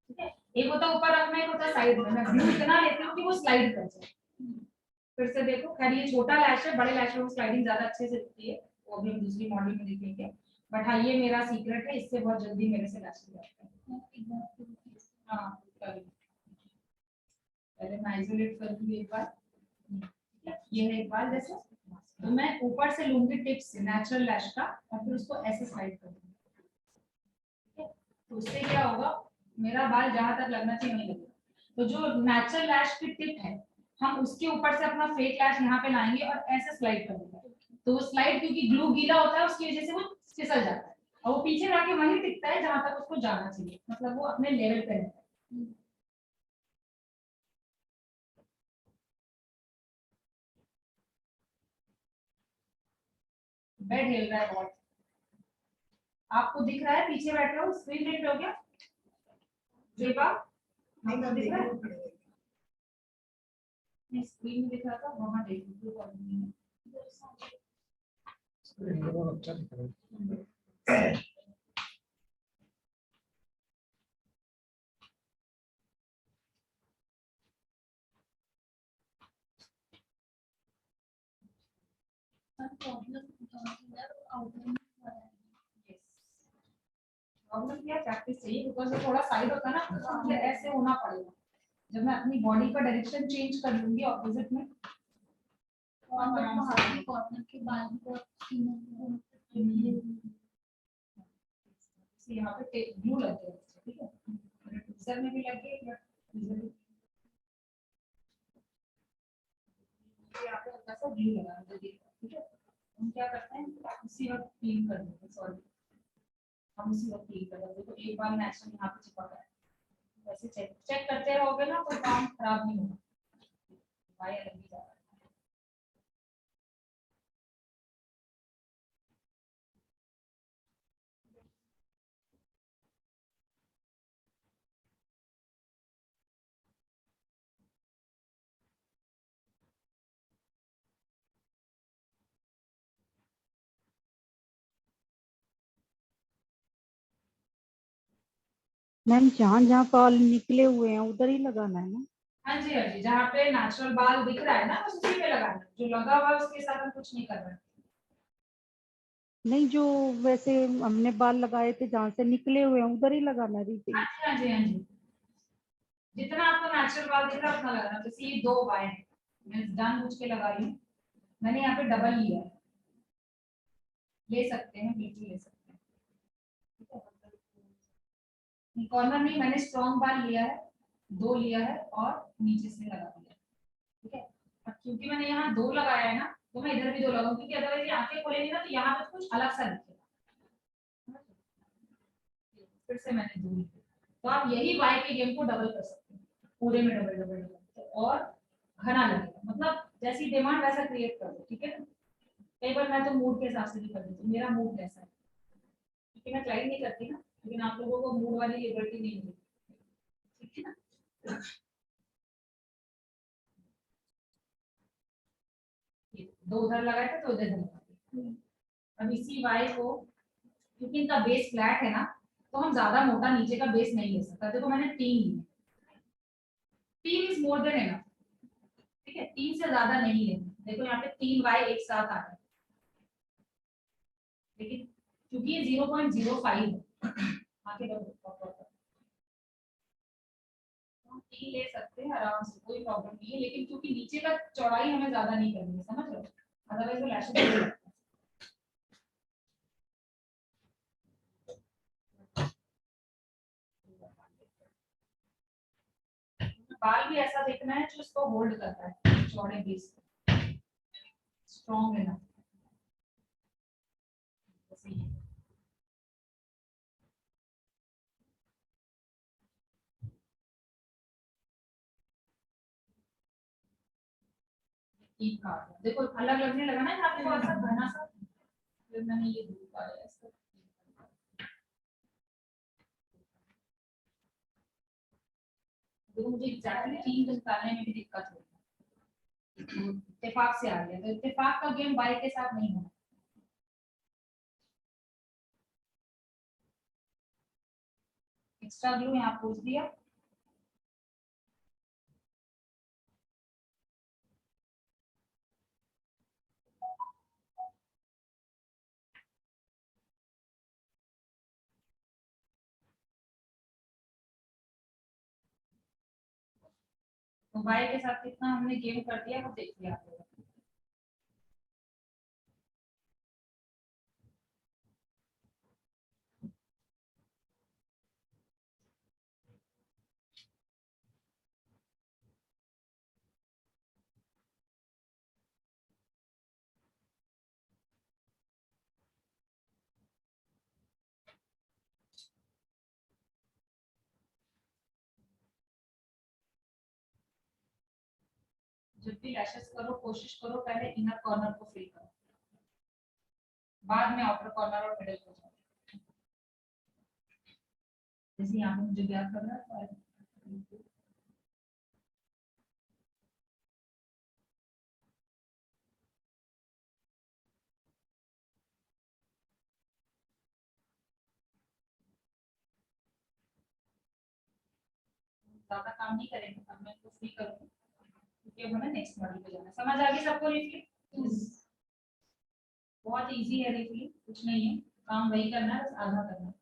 ठीक है? एक होता है ऊपर रखना, एक होता है साइड में, मैं ब्लू इतना लेती हूँ कि वो स्लाइड कर जाए। फिर से देखो, खैर ये छोटा लैश है, बड़े लैश में स्लाइडिंग ज्यादा अच्छे से दिखती है, वो अभी हम दूसरी मॉडल में देखेंगे। बट हाँ ये मेरा सीक्रेट है, इससे बहुत जल्दी मेरे से लैश हो जाता है। हाँ पहले मैं आइसोलेट कर लूँ एक बार, ये है एक बार जैसे, तो मैं ऊपर से लूंगी टिप से नेचुरल लैश का, और फिर उसको ऐसे स्लाइड कर दूंगी, ठीक है? तो उससे क्या होगा, मेरा बाल जहां तक लगना चाहिए नहीं लगेगा। तो जो नेचुरल लैश की टिप है, हम उसके ऊपर से अपना फेक लैश यहाँ पे लाएंगे और ऐसे स्लाइड कर देंगे, तो वो स्लाइड क्योंकि ग्लू गीला होता है उसकी वजह से वो फिसल जाता है, और वो पीछे जाके वहीं टिकता है जहां तक उसको जाना चाहिए, मतलब वो अपने लेवल पे रहता है। बेड हिल रहा है बहुत, आपको दिख रहा है? पीछे बैठ रहा हूँ, स्क्रीन देख रहे हो क्या? जेबा आपको दिख रहा है? नहीं स्क्रीन में दिख रहा था, वहां देख लीजिए। अच्छा दिख रहा है। प्रॉब्लम क्या प्रैक्टिस चाहिए बिकॉज वो थोड़ा साइड होता है ना तो मुझे ऐसे होना पड़ेगा जब मैं अपनी बॉडी का डायरेक्शन चेंज कर लूंगी ऑपोजिट में कॉर्नर के बाद यहाँ पे ग्लू लग गया ठीक है टीजर में भी लग गया यहाँ पे हल्का सा ग्लू लगा ठीक है हम क्या करते हैं उसी वक्त क्लीन कर देते हैं सॉरी हम उसी वक्त क्लीन कर देते हैं तो एक बार नेचुरल यहाँ पे चिपक है वैसे चेक चेक करते रहोगे ना कोई काम खराब नहीं होगा वायर लगी जा रहा है मैम जहाँ जहाँ बाल निकले हुए हैं उधर ही लगाना है ना? हाँ जी जहाँ पे नेचुरल बाल दिख रहा है ना बस उसी पे लगाना है जो लगा हुआ है उसके साथ हम कुछ नहीं कर रहे नहीं, जो वैसे हमने बाल लगाए थे जहाँ से निकले हुए हैं उधर ही लगाना है रीपिंग। हाँ जी जितना आपको नेचुरल बाल दिख रहा है उतना लगाना जैसे ये 2 बाय है मैं जानबूझ के लगा रही हूँ मैंने यहाँ पे डबल लिया है ले सकते हैं बिल्कुल ले सकते हैं कॉर्नर नहीं मैंने स्ट्रॉन्ग बाल लिया है 2 लिया है और नीचे से लगा दिया ठीक है अब क्योंकि मैंने यहाँ 2 लगाया है ना तो मैं इधर भी 2 लगाऊंगी क्योंकि अदरवाइज ये आंखें खोलेंगे ना तो यहाँ पर कुछ अलग सा दिखेगा फिर से मैंने 2 लिया तो आप यही वाई के गेम को डबल कर सकते हैं पूरे में डबल डबल डबल और घना लगेगा मतलब जैसी डिमांड वैसा क्रिएट कर दो ठीक है ना कई बार मैं तो मूड के हिसाब से भी कर देती हूँ मेरा मूड कैसा है क्योंकि मैं क्लाइंट नहीं करती ना लेकिन आप लोगों को मूड वाली लिबर्टी नहीं मिलेगी ठीक है ना 2 उधर लगाए थे तो उधर लगाए अब इसी वाई को क्योंकि इनका बेस फ्लैट है ना तो हम ज्यादा मोटा नीचे का बेस नहीं ले सकता देखो मैंने 3 लिए 3 इज मोर देन एनफ ठीक है 3 से ज्यादा नहीं लेना देखो यहाँ पे 3 वाई एक साथ आ रहे हैं लेकिन क्योंकि ये 0.05 है आगे बढ़ो 3 ले सकते हैं आराम से कोई प्रॉब्लम नहीं है लेकिन क्योंकि नीचे का चौड़ाई हमें ज्यादा नहीं करनी है समझ रहे हो अदरवाइज वो लैशेस बाल भी ऐसा देखना है जो इसको होल्ड करता है चौड़े बेस स्ट्रॉन्ग है ना ठीक है देखो अलग लगने लगा ना यहाँ पे थोड़ा सा घना सा फिर मैंने ये दूर पाया इसको देखो मुझे एग्जैक्टली 3 निकालने में भी दिक्कत होती है इत्तेफाक से आ गया तो इत्तेफाक का गेम बाई के साथ नहीं होना एक्स्ट्रा ग्लू यहाँ पूछ दिया तो बाई के साथ कितना हमने गेम कर दिया वो देख लिया आप लोगों ने। जब भी लैशेस करो कोशिश करो पहले इनर कॉर्नर को फिल करो बाद में आउटर कॉर्नर और मिडिल को जाओ जैसे यहाँ पे मुझे क्या करना है ज्यादा काम नहीं करेंगे अब मैं इसको फ्री करूंगी क्योंकि अब हमें नेक्स्ट मॉड्यूल पे जाना है समझ आ गई सबको रिफ्ली बहुत इजी है रिफ्ली कुछ नहीं है काम वही करना है बस आधा करना है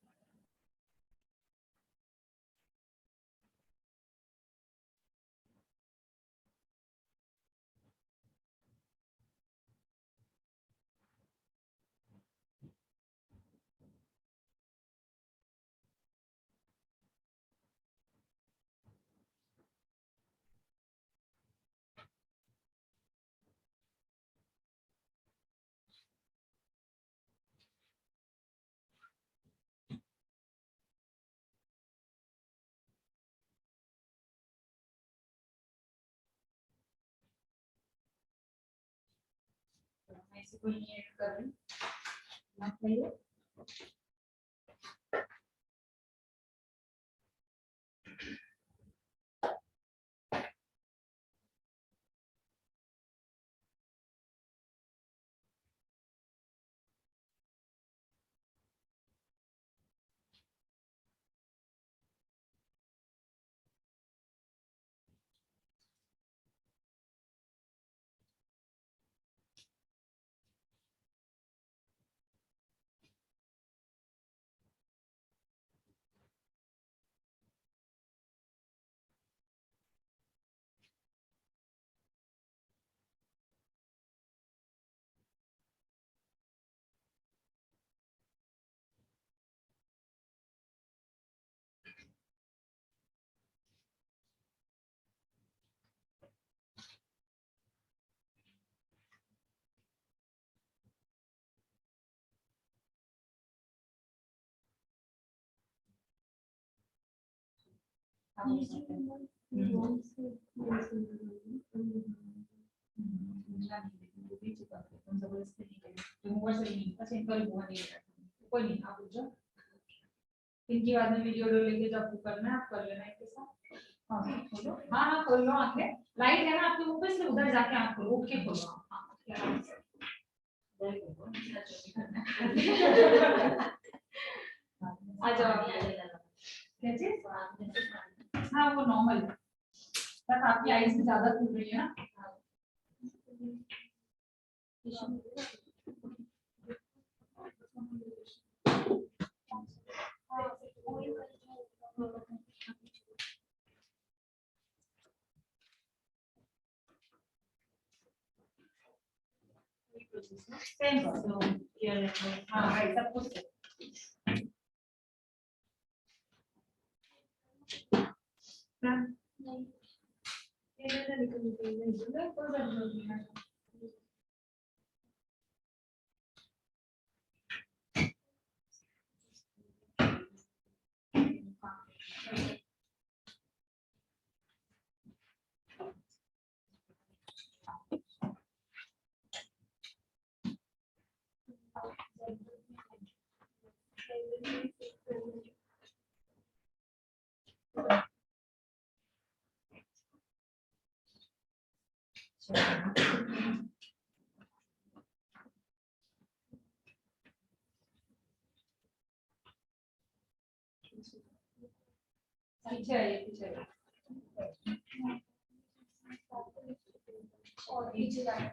ऐसे कोई नहीं ऐड कर रही मत कहिए। कोई नहीं आप पूछो। इनकी बाद में वीडियो लेके जब आपको करना है आप कर लेना इनके साथ। हाँ खोलो, हाँ हाँ खोल लो आंखें, लाइट है ना आपके मुंह पे, इसलिए उधर जाके आंख खोलो, उठ के खोलो आप। हाँ क्या आराम से। आ जाओ आप। क्या चीज? हाँ वो नॉर्मल है, बस आपकी आईज भी ज्यादा खुल रही है ना। सेम हाँ राइट सब कुछ पीछे आइए, पीछे आइए। और पीछे जाइए।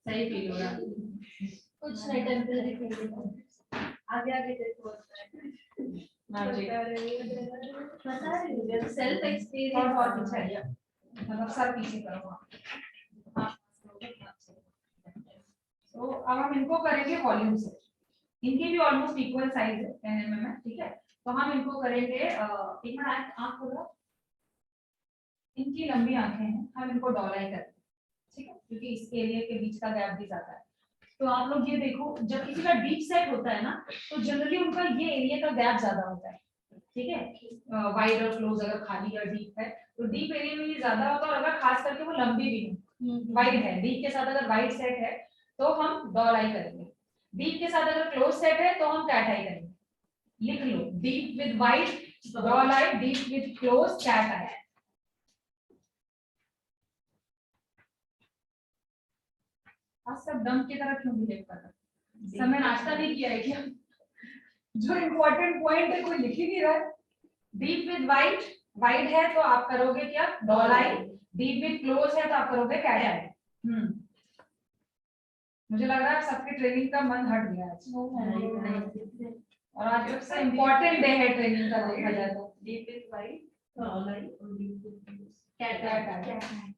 सही फील हो रहा है कुछ नहीं, टेम्पररी फील आगे आगे देखो पता है सेल्फ एक्सपीरियंस और पीछे आइए, मतलब सर पीछे करो। हाँ तो अब हम इनको करेंगे वॉल्यूम से, इनकी भी ऑलमोस्ट इक्वल साइज है 10 mm में, ठीक है। तो हम इनको करेंगे एक मिनट आंख खोलो, इनकी लंबी आंखें हैं, हम इनको डॉलाई करते हैं, ठीक है, क्योंकि इस एरिया के बीच का गैप भी ज्यादा है। तो आप लोग ये देखो, जब किसी का डीप सेट होता है ना, तो जनरली उनका ये एरिया का गैप ज्यादा होता है, ठीक है, वाइड और क्लोज अगर खाली या डीप है, तो डीप एरिया में ये ज्यादा होता है, और अगर खास करके वो लंबी भी हो, वाइड है, डीप के साथ अगर वाइड सेट है तो हम डॉल आई करेंगे, डीप के साथ अगर क्लोज सेट है तो हम कैट आई करेंगे। लिख लो, deep with wide doll eye, deep with close cat eye. आप सब डम की तरह क्यों बिहेव कर रहे हैं? समय नाश्ता नहीं किया है क्या? जो इम्पोर्टेंट पॉइंट है कोई लिख ही नहीं रहा है। डीप विद वाइड, वाइड है तो आप करोगे क्या? Doll eye. Deep with close है तो आप करोगे कैट आई। मुझे लग रहा है सबकी ट्रेनिंग का मन हट गया है, और आज सबसे इम्पोर्टेंट डे है ट्रेनिंग का, देखा जाए तो। Deep with wide doll eye और deep with cat eye.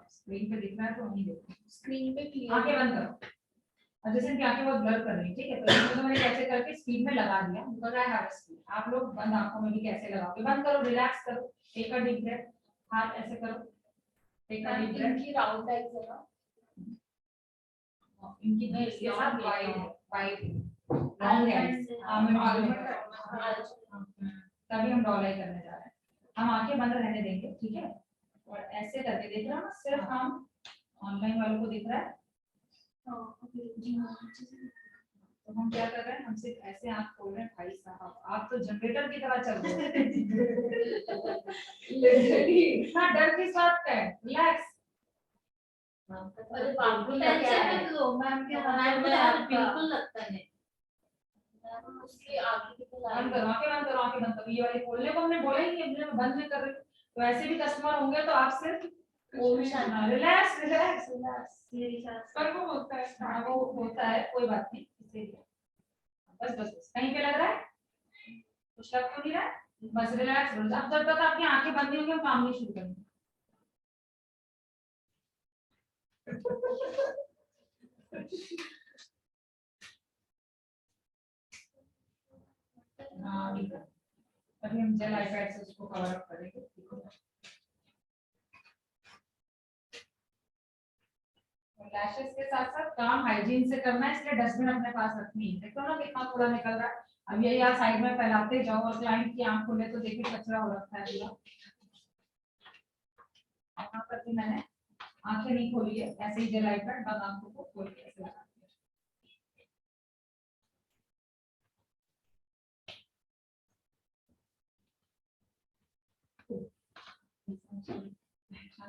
Screen पे दिख रहा है तो वहीं देखो, स्क्रीन पे क्लियर आंखें बंद करो। और जैसे कि आंखें बहुत ब्लर कर रही है, ठीक है, तो इसको तो मैंने कैसे करके स्क्रीन में लगा दिया, बिकॉज़ आई हैव स्क्रीन। आप लोग बंद आंखों में भी कैसे लगाओगे? बंद करो, रिलैक्स करो, टेक अ डीप ब्रेथ, हाथ ऐसे करो, टेक अ डीप ब्रेथ। इनकी राउंड आई जरा, इनकी नोज के साथ वाइड वाइड लॉन्ग है, आर्म तभी हम डॉल आई करने जा रहे हैं। हम आंखें बंद रहने देंगे, ठीक है, और ऐसे करके देख रहे हो ना, सिर्फ हम ऑनलाइन वालों को दिख रहा है, तो हम क्या कर रहे हैं, हम सिर्फ ऐसे आंख खोल रहे हैं। भाई साहब आप तो जनरेटर की तरह चल रहे हो। इतना डर किस बात का है? रिलैक्स। अरे बाप रे, टेंशन मत लो मैम के हाथ बिल्कुल लगता है। उसकी आगे की बंद करो आंखें, बंद करो आंखें, बंद करो। ये वाली खोलने को हमने बोला ही नहीं, हमने बंद नहीं कर रहे। तो ऐसे भी कस्टमर होंगे तो आप सिर्फ रिलैक्स रिलैक्स रिलैक्स, मेरी सांस पर वो होता है। हाँ वो होता है, कोई बात नहीं, इसीलिए बस बस बस। कहीं पे लग रहा है? कुछ लग तो नहीं रहा है? बस रिलैक्स हो। अब जब तक आपकी आंखें बंद नहीं होंगी हम काम नहीं शुरू करेंगे। हाँ ठीक है, अभी हम जेल आईपैड से उसको कवर अप करेंगे, ठीक है। लैशेस के साथ साथ काम हाइजीन से करना है, इसलिए डस्टबिन अपने पास रखनी है। देखो ना कितना कूड़ा निकल रहा है, अब ये यहाँ साइड में फैलाते जाओ, और क्लाइंट की आंख खोले तो देखिए कचरा हो रखा है पूरा। यहाँ पर भी मैंने आंखें नहीं खोली है, ऐसे ही जेल आईपैड बस आंखों को खोल के ऐसे लगा दिया।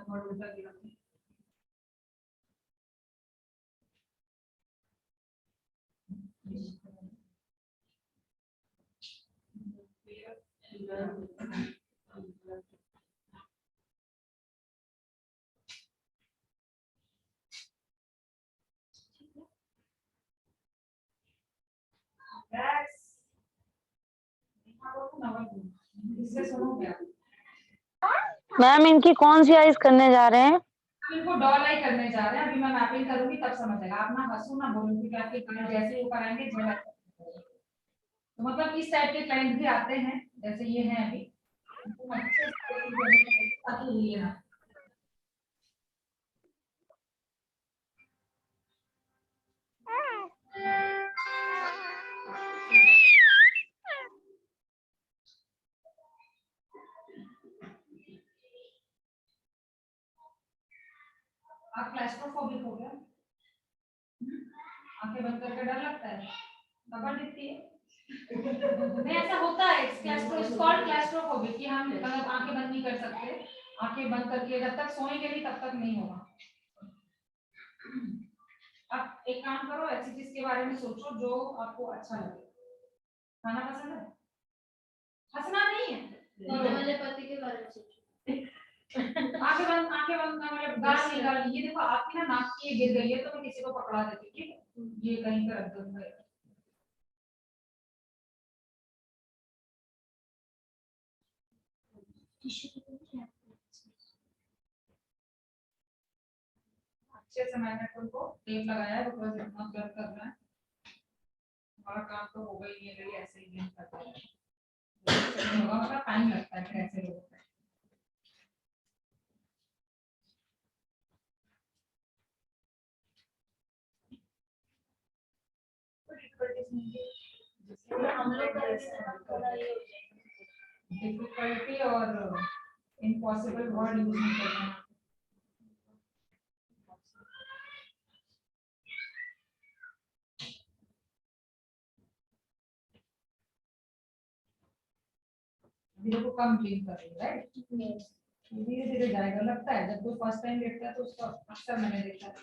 बहुत उल्टा गिरा है। इससे सुनो क्या, मैम इनकी कौन सी आइज करने जा रहे हैं? हम इनको डॉल आई करने जा रहे हैं। अभी मैं मैपिंग करूंगी तब समझ आएगा। आप ना हंसो ना बोलो, क्योंकि आपके क्लाइंट जैसे ही ऊपर आएंगे तो मतलब इस टाइप के क्लाइंट भी आते हैं, जैसे ये हैं अभी, उनको अच्छे से ताकि ये ना आप क्लैस्ट्रोफोबिक हो गया? आंखें बंद करके डर लगता है, खबर दिखती है नहीं, ऐसा होता है। क्लैस्ट्रोफोबिक कि हम मतलब आंखें बंद नहीं कर सकते, आंखें बंद करके जब तक सोएंगे नहीं तब तक नहीं होगा। अब एक काम करो, ऐसी चीज के बारे में सोचो जो आपको अच्छा लगे। खाना पसंद है? हंसना नहीं है, मेरे पति के बारे में सोचो। आंखें बंद ना, मतलब गाल निकाल। ये देखो आपकी ना नाक की ये गिर गई है, तो मैं किसी को पकड़ा देती हूँ, ठीक है, ये कहीं पे रख दूंगा। अच्छे से मैंने उनको टेप लगाया है, बिकॉज इतना कलर करना है, हमारा काम तो होगा ही नहीं अगर ये ऐसे ही गेम करते हैं, होगा मतलब टाइम लगता है फिर ऐसे लोगों को। हम लोग करेंगे तो थोड़ा ये हो जाएगा। डिफिकल्टी और इम्पॉसिबल वर्ड यूज नहीं करना। धीरे को कम ड्रीम करेंगे, राइट? धीरे धीरे जाएगा, लगता है जब कोई फर्स्ट टाइम देखता है तो उसका अक्सर मैंने देखा है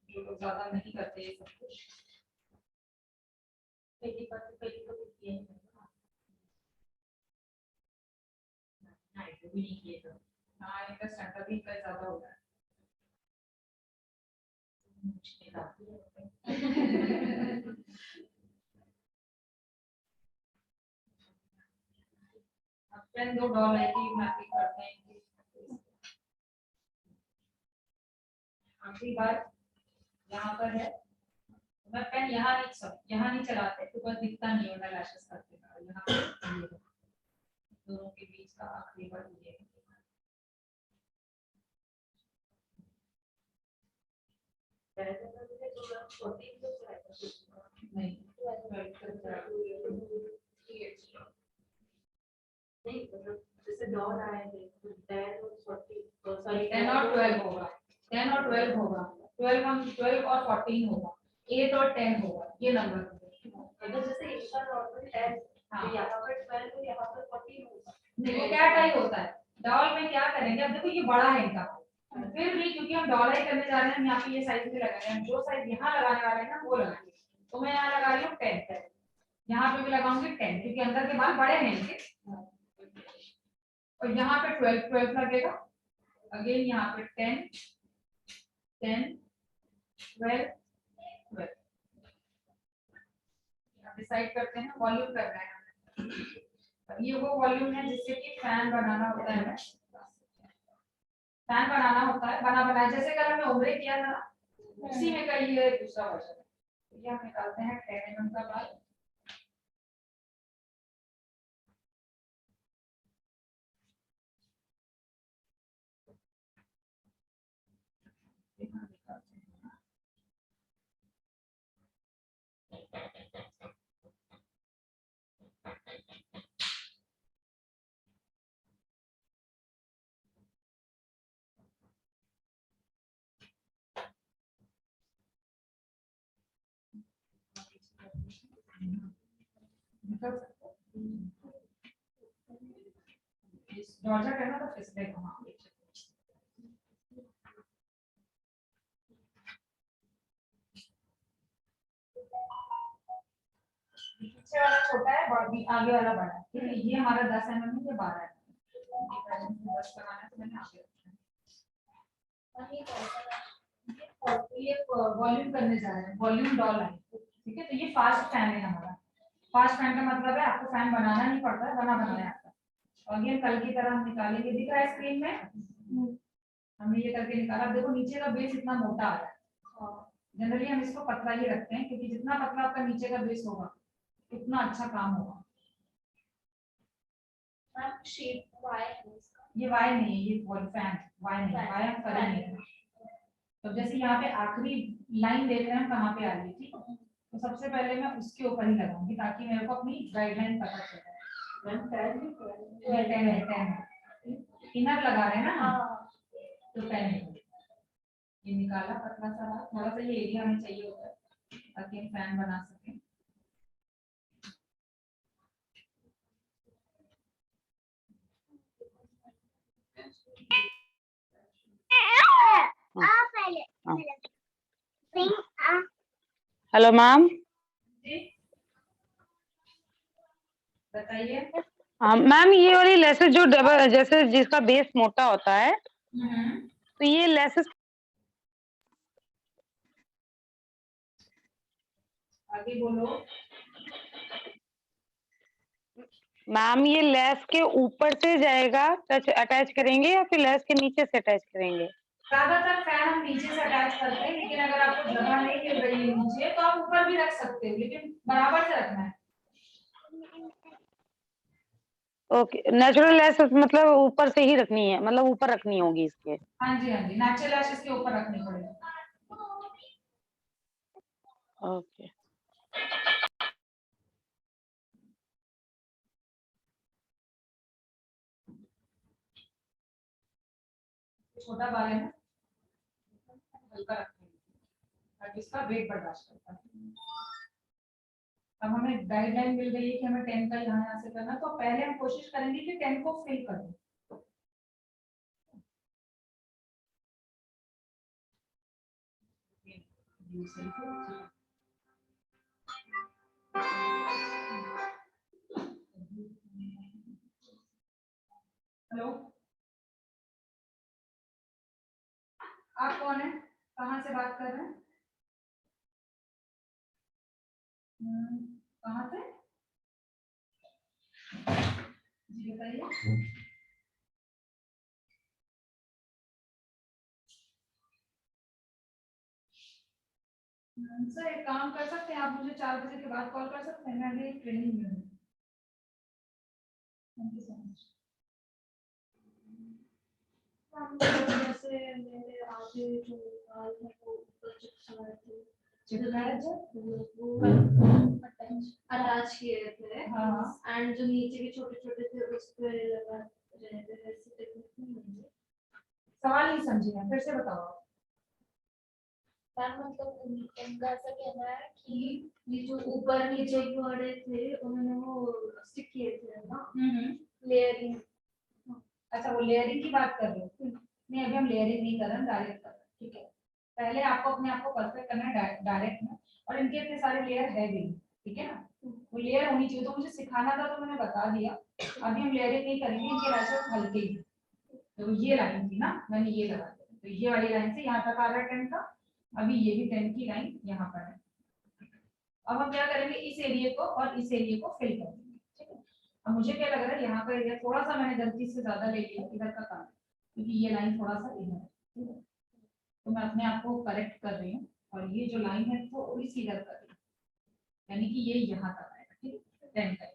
जो लोग ज्यादा नहीं करते ये सब कुछ। पहली बात तो पहली तो कुछ किया नहीं था। नहीं वो भी नहीं किए तो हाँ इनका स्टैंडर्ड भी इनका ज्यादा हो रहा है। मुश्किल आती है। अब पेन दो डॉल है कि मैपिंग करते हैं। आखिरी बार यहाँ पर है, मैं पेन यहाँ नहीं चलाते तो बस दिखता नहीं होता लैशेस करते हैं। यहाँ पे दोनों के बीच का आखिरी बार ये नहीं जैसे डॉट आए थे 10 और 40 सॉरी 10 और 12 होगा, 10 और 12 होगा, 12 हम 12 और 14 होगा, 8 और 10 होगा, ये नंबर। अगर जैसे इसका नॉर्मल 10 हाँ। तो यहाँ पर 12 तो यहाँ पर 14 होगा। देखो क्या टाइप होता है डॉल में, क्या करेंगे अब देखो ये बड़ा है इनका, फिर भी क्योंकि हम डॉल ही करने जा रहे हैं हम यहाँ पे ये साइज भी लगा रहे हैं, जो साइज यहाँ लगाने वाले हैं ना वो लगाएंगे। तो मैं यहाँ लगा रही हूँ 10, यहाँ पे भी लगाऊंगी 10 क्योंकि अंदर के बाल बड़े हैं इनके, और यहाँ पे 12 लगेगा, अगेन यहाँ पे 10 10 12 डिसाइड करते हैं वॉल्यूम करना है हमें। ये वो वॉल्यूम है जिससे कि फैन बनाना होता है, फैन बनाना होता है, बना जैसे कल हमने उम्रे किया था ना, उसी में का ये दूसरा वर्जन है। तो ये हम निकालते हैं 10 mm का बाल, जॉर्जेट है ना तो फिसले हाँ पीछे वाला छोटा है आगे वाला बड़ा है, ठीक है। ये हमारा 10 mm है, ये 12 है, 10 लगाना है तो मैंने आगे रखा है। ये वॉल्यूम करने जा रहे हैं, वॉल्यूम डॉल है, ठीक है। तो ये फास्ट फैन है हमारा, फास्ट फैन का मतलब है आपको फैन बनाना नहीं पड़ता है, बनाना है आपका। और ये कल की तरह हम निकालेंगे, दिख रहा है स्क्रीन में, हमने ये करके निकाला। देखो नीचे का बेस इतना मोटा आ रहा है, जनरली हम इसको पतला ही रखते हैं क्योंकि जितना पतला आपका नीचे का बेस होगा उतना अच्छा काम होगा। शेप वाई है इसका, ये वाई नहीं है, ये फैन वाई नहीं, वाई हम करेंगे। तो जैसे यहाँ पे आखिरी लाइन देख रहे हैं कहाँ पे आ रही है, ठीक है। तो सबसे पहले मैं उसके ऊपर ही लगाऊंगी ताकि मेरे को अपनी गाइडलाइन पता चल जाए। 10 इनर लगा रहे हैं ना हम, तो 10 ये निकाला पतला सा, थोड़ा सा ये एरिया हमें चाहिए होता है ताकि हम फैन बना सकें। Hello ma'am. बताइए। मैम ये वाली लेसेस जो डबल जैसे जिसका बेस मोटा होता है तो ये लेसेस आगे बोलो। मैम ये लेस के ऊपर से जाएगा, टच अटैच करेंगे या फिर लेस के नीचे से अटैच करेंगे? ज्यादातर फैन हम नीचे से अटैच करते हैं, लेकिन अगर आपको जगह नहीं मिल रही है नीचे तो आप ऊपर भी रख सकते हो, लेकिन बराबर से रखना है। ओके, नेचुरल लैश मतलब ऊपर से ही रखनी है, मतलब ऊपर रखनी होगी इसके। हाँ जी हाँ जी, नेचुरल लैश इसके ऊपर रखनी पड़ेगी। ओके छोटा बाल है ना, हल्का रखेंगे ताकि इसका वेट बर्दाश्त करता है। अब हमें गाइडलाइन मिल गई है कि हमें 10 का यहाँ से करना, तो पहले हम कोशिश करेंगे कि 10 को फिल कर दें। हेलो, आप कौन है, कहाँ से बात कर रहे हैं? कहाँ से जी बताइए। सर एक काम कर सकते हैं, आप मुझे 4 बजे के बाद कॉल कर सकते हैं, मैं अभी ट्रेनिंग में हूँ। Thank you so much. जैसे मेरे आगे जो बाल है वो ऊपर चिपकाए थे, अटैच किए थे, एंड जो नीचे के छोटे छोटे थे उस पे लगा रहे थे, वैसे टेक्निक नहीं है। सवाल नहीं समझी मैं, फिर से बताओ। मैम मतलब उनका ऐसा कहना है कि ये जो ऊपर नीचे वाले थे उन्होंने वो स्टिक किए थे ना, लेयरिंग। अच्छा, वो लेयरिंग की बात कर रहे हो? नहीं, अभी हम लेयरिंग नहीं कर रहे हैं, डायरेक्ट कर रहे हैं, ठीक है। पहले आपको अपने आप को परफेक्ट करना है डायरेक्ट में, और इनके इतने सारे लेयर है भी, ठीक है ना, वो लेयर होनी चाहिए। तो मुझे सिखाना था तो मैंने बता दिया, अभी हम लेयरिंग नहीं करेंगे, इनके लैशेस हल्के ही। तो ये लाइन थी ना, मैंने ये लगा दिया, तो ये वाली लाइन से यहाँ तक आ रहा है 10 का, अभी ये भी 10 की लाइन यहाँ पर है। अब हम क्या करेंगे, इस एरिया को और इस एरिया को फिल कर देंगे, ठीक है। अब मुझे क्या लग रहा है, यहाँ का एरिया थोड़ा सा मैंने गलती से ज्यादा ले लिया इधर का काम, क्योंकि ये लाइन थोड़ा सा इधर है, ठीक है। तो मैं अपने आप को करेक्ट कर रही हूँ, और ये जो लाइन है थोड़ी सी इधर कर रही हूँ, यानी कि ये यहाँ तक आएगा, ठीक है, 10 का,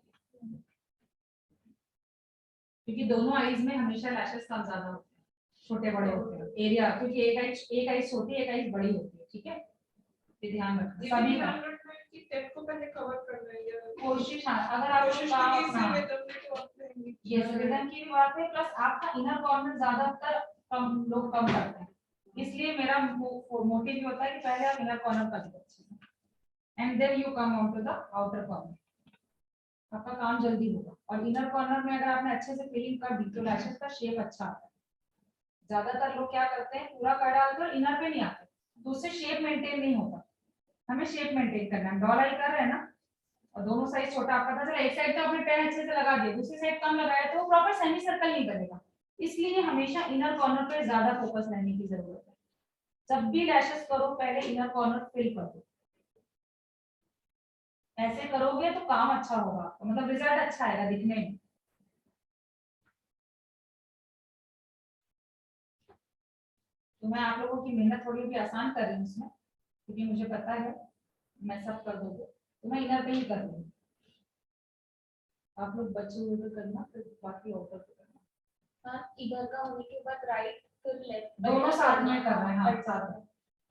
क्योंकि दोनों आईज में हमेशा लैशेस कम ज्यादा होते हैं, छोटे बड़े होते हैं एरिया, क्योंकि एक आईज छोटी है, एक आईज बड़ी होती है, ठीक है। ये ध्यान रखना सभी का, कि 10 को पहले कवर करना है, कोशिश। हाँ, अगर आप कोशिश ये रिदम की भी बात है, प्लस आपका इनर कॉर्नर ज्यादातर कम लोग कम करते हैं, इसलिए मेरा मोटिव ये होता है कि पहले आप इनर कॉर्नर कर दो and then you come on to the outer corner, आपका काम जल्दी होगा। और इनर कॉर्नर में अगर आपने अच्छे से फिलिंग कर दी तो लैशेस का शेप अच्छा आता है। ज्यादातर लोग क्या करते हैं, पूरा कर डालते हैं, इनर पे नहीं आते, तो उससे शेप मेंटेन नहीं होता। हमें शेप मेंटेन करना है, डॉल आई कर रहे हैं ना, और दोनों साइड छोटा, आपका पता चला एक साइड तो आपने पेन अच्छे से लगा दिया, दूसरी साइड कम लगाया तो वो प्रॉपर सेमी सर्कल नहीं करेगा। इसलिए हमेशा इनर कॉर्नर पे ज्यादा फोकस रहने की जरूरत है। जब भी लैशेस करो पहले इनर कॉर्नर फिल कर दो, ऐसे करोगे तो काम अच्छा होगा, तो मतलब रिजल्ट अच्छा आएगा दिखने में। तो मैं आप लोगों की मेहनत थोड़ी भी आसान कर रही हूँ इसमें, क्योंकि मुझे पता है मैं सब कर दोगे, तो मैं इधर पे ही कर दूंगी, आप लोग बच्चे हुए तो करना, फिर बाकी आउटर पे करना। हाँ, इधर का होने के बाद राइट फिर लेफ्ट दोनों साथ में कर रहे हैं, हाँ साथ में,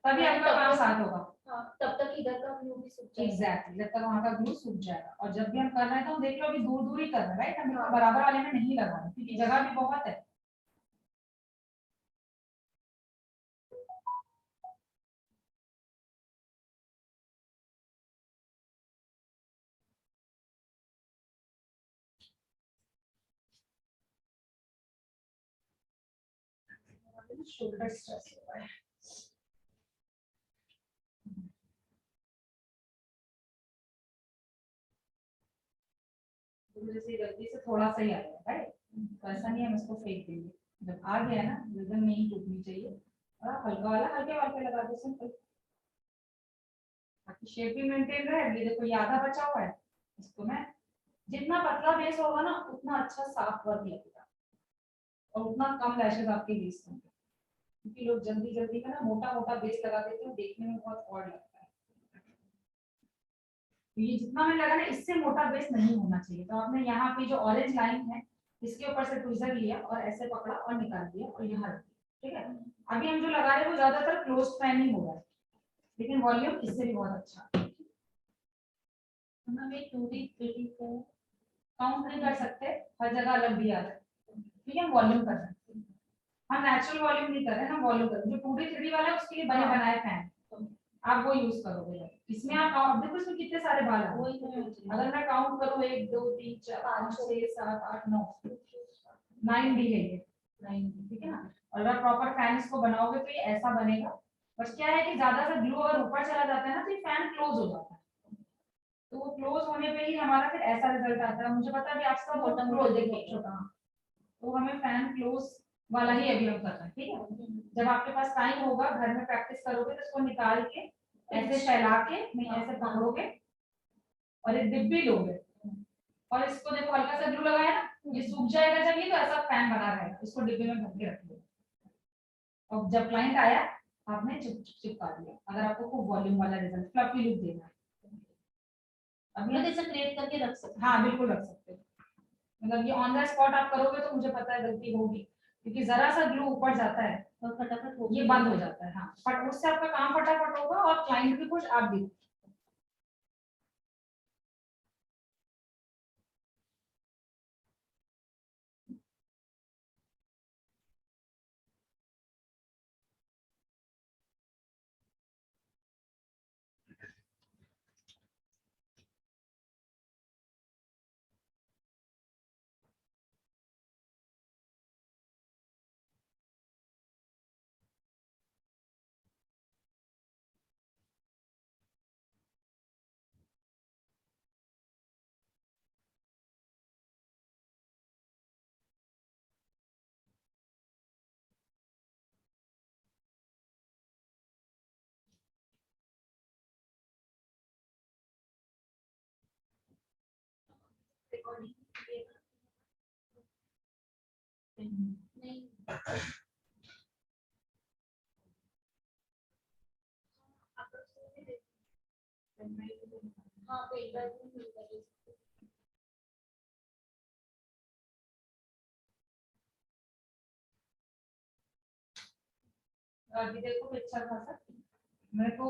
तभी आपका काम साथ होगा। हाँ, तब तक इधर का व्यू भी सूख जाएगा। एग्जैक्टली, जब तक वहाँ का व्यू सूख जाएगा। और जब भी हम कर रहे हैं तो हम देख लो अभी दूर दूर ही कर रहे हैं, राइट, हम इसको बराबर वाले में नहीं लगा रहे क्योंकि जगह भी बहुत है। शोल्डर स्ट्रेस हो रहा है, जैसे गलती से थोड़ा सा ही आ गया, राइट, तो ऐसा नहीं हम इसको फेंक देंगे, जब आ गया ना रिदम नहीं टूटनी चाहिए, और आप हल्का वाला हल्के वाल पे लगा दो सिंपल, ताकि शेप भी मेंटेन रहे। ये देखो ये आधा बचा हुआ है, इसको मैं जितना पतला बेस होगा ना उतना अच्छा साफ वर्क लगेगा और उतना कम लैशेस आपके बेस होंगे। क्योंकि लोग जल्दी जल्दी में ना मोटा मोटा बेस लगा देते हैं, देखने में बहुत ऑड लगता है। तो ये जितना मैंने लगा ना, इससे मोटा बेस नहीं होना चाहिए। तो आपने यहाँ पे जो ऑरेंज लाइन है इसके ऊपर से ट्विजर लिया और ऐसे पकड़ा और निकाल दिया और यहाँ रख दिया, ठीक है। अभी हम जो लगा रहे हैं वो ज्यादातर क्लोज फैन ही होगा, लेकिन वॉल्यूम इससे भी बहुत अच्छा। हमें 2D 3D को काउंट नहीं कर सकते, हर जगह अलग दिया है, ठीक है। हम वॉल्यूम कर रहे हैं, हम नेचुरल वॉल्यूम नहीं कर रहे हैं, हम वॉल्यूम कर रहे हैं। जो 2D 3D वाला है उसके लिए बने बनाए फैन आप वो यूज करोगे। इसमें आप देखो इसमें कितने सारे बाल हैं। अगर मैं काउंट करूं 1 2 3 4 5 6 7 8 9 9 डी है ये 9, ठीक है ना। और अगर प्रॉपर फैन इसको बनाओगे तो ये ऐसा बनेगा। बस क्या है कि ज्यादा सा ग्लू अगर ऊपर चला जाता है ना तो ये फैन क्लोज हो जाता है, तो वो क्लोज होने पे ही हमारा फिर ऐसा रिजल्ट आता है। मुझे पता है कि आप सब बॉटम क्लोज देखिए छोटा, तो हमें फैन क्लोज वाला ही अभी हम कर रहे हैं, ठीक है। जब आपके पास टाइम होगा घर में प्रैक्टिस करोगे तो इसको निकाल के ऐसे फैला के नहीं ऐसे पकड़ोगे और एक डिब्बी लोगे और इसको देखो हल्का सा ग्लू लगाया ना, ये सूख जाएगा जब ये तो ऐसा फैन बना रहेगा। इसको डिब्बे में भर के रखिए और जब क्लाइंट आया आपने चिपका दिया। अगर आपको खूब वॉल्यूम वाला रिजल्ट फ्लफी लुक देना है, अभी ऐसे क्रिएट करके रख सकते हाँ बिल्कुल रख सकते हो। मतलब ये ऑन द स्पॉट आप करोगे तो मुझे पता है गलती होगी, क्योंकि जरा सा ग्लू ऊपर जाता है और फटाफट ये बंद हो जाता है। हाँ बट उससे आपका काम फटाफट होगा और क्लाइंट भी खुश, आप भी। नहीं हाँ फीडबैक में मिलता है। अभी देखो अच्छा खासा मेरे को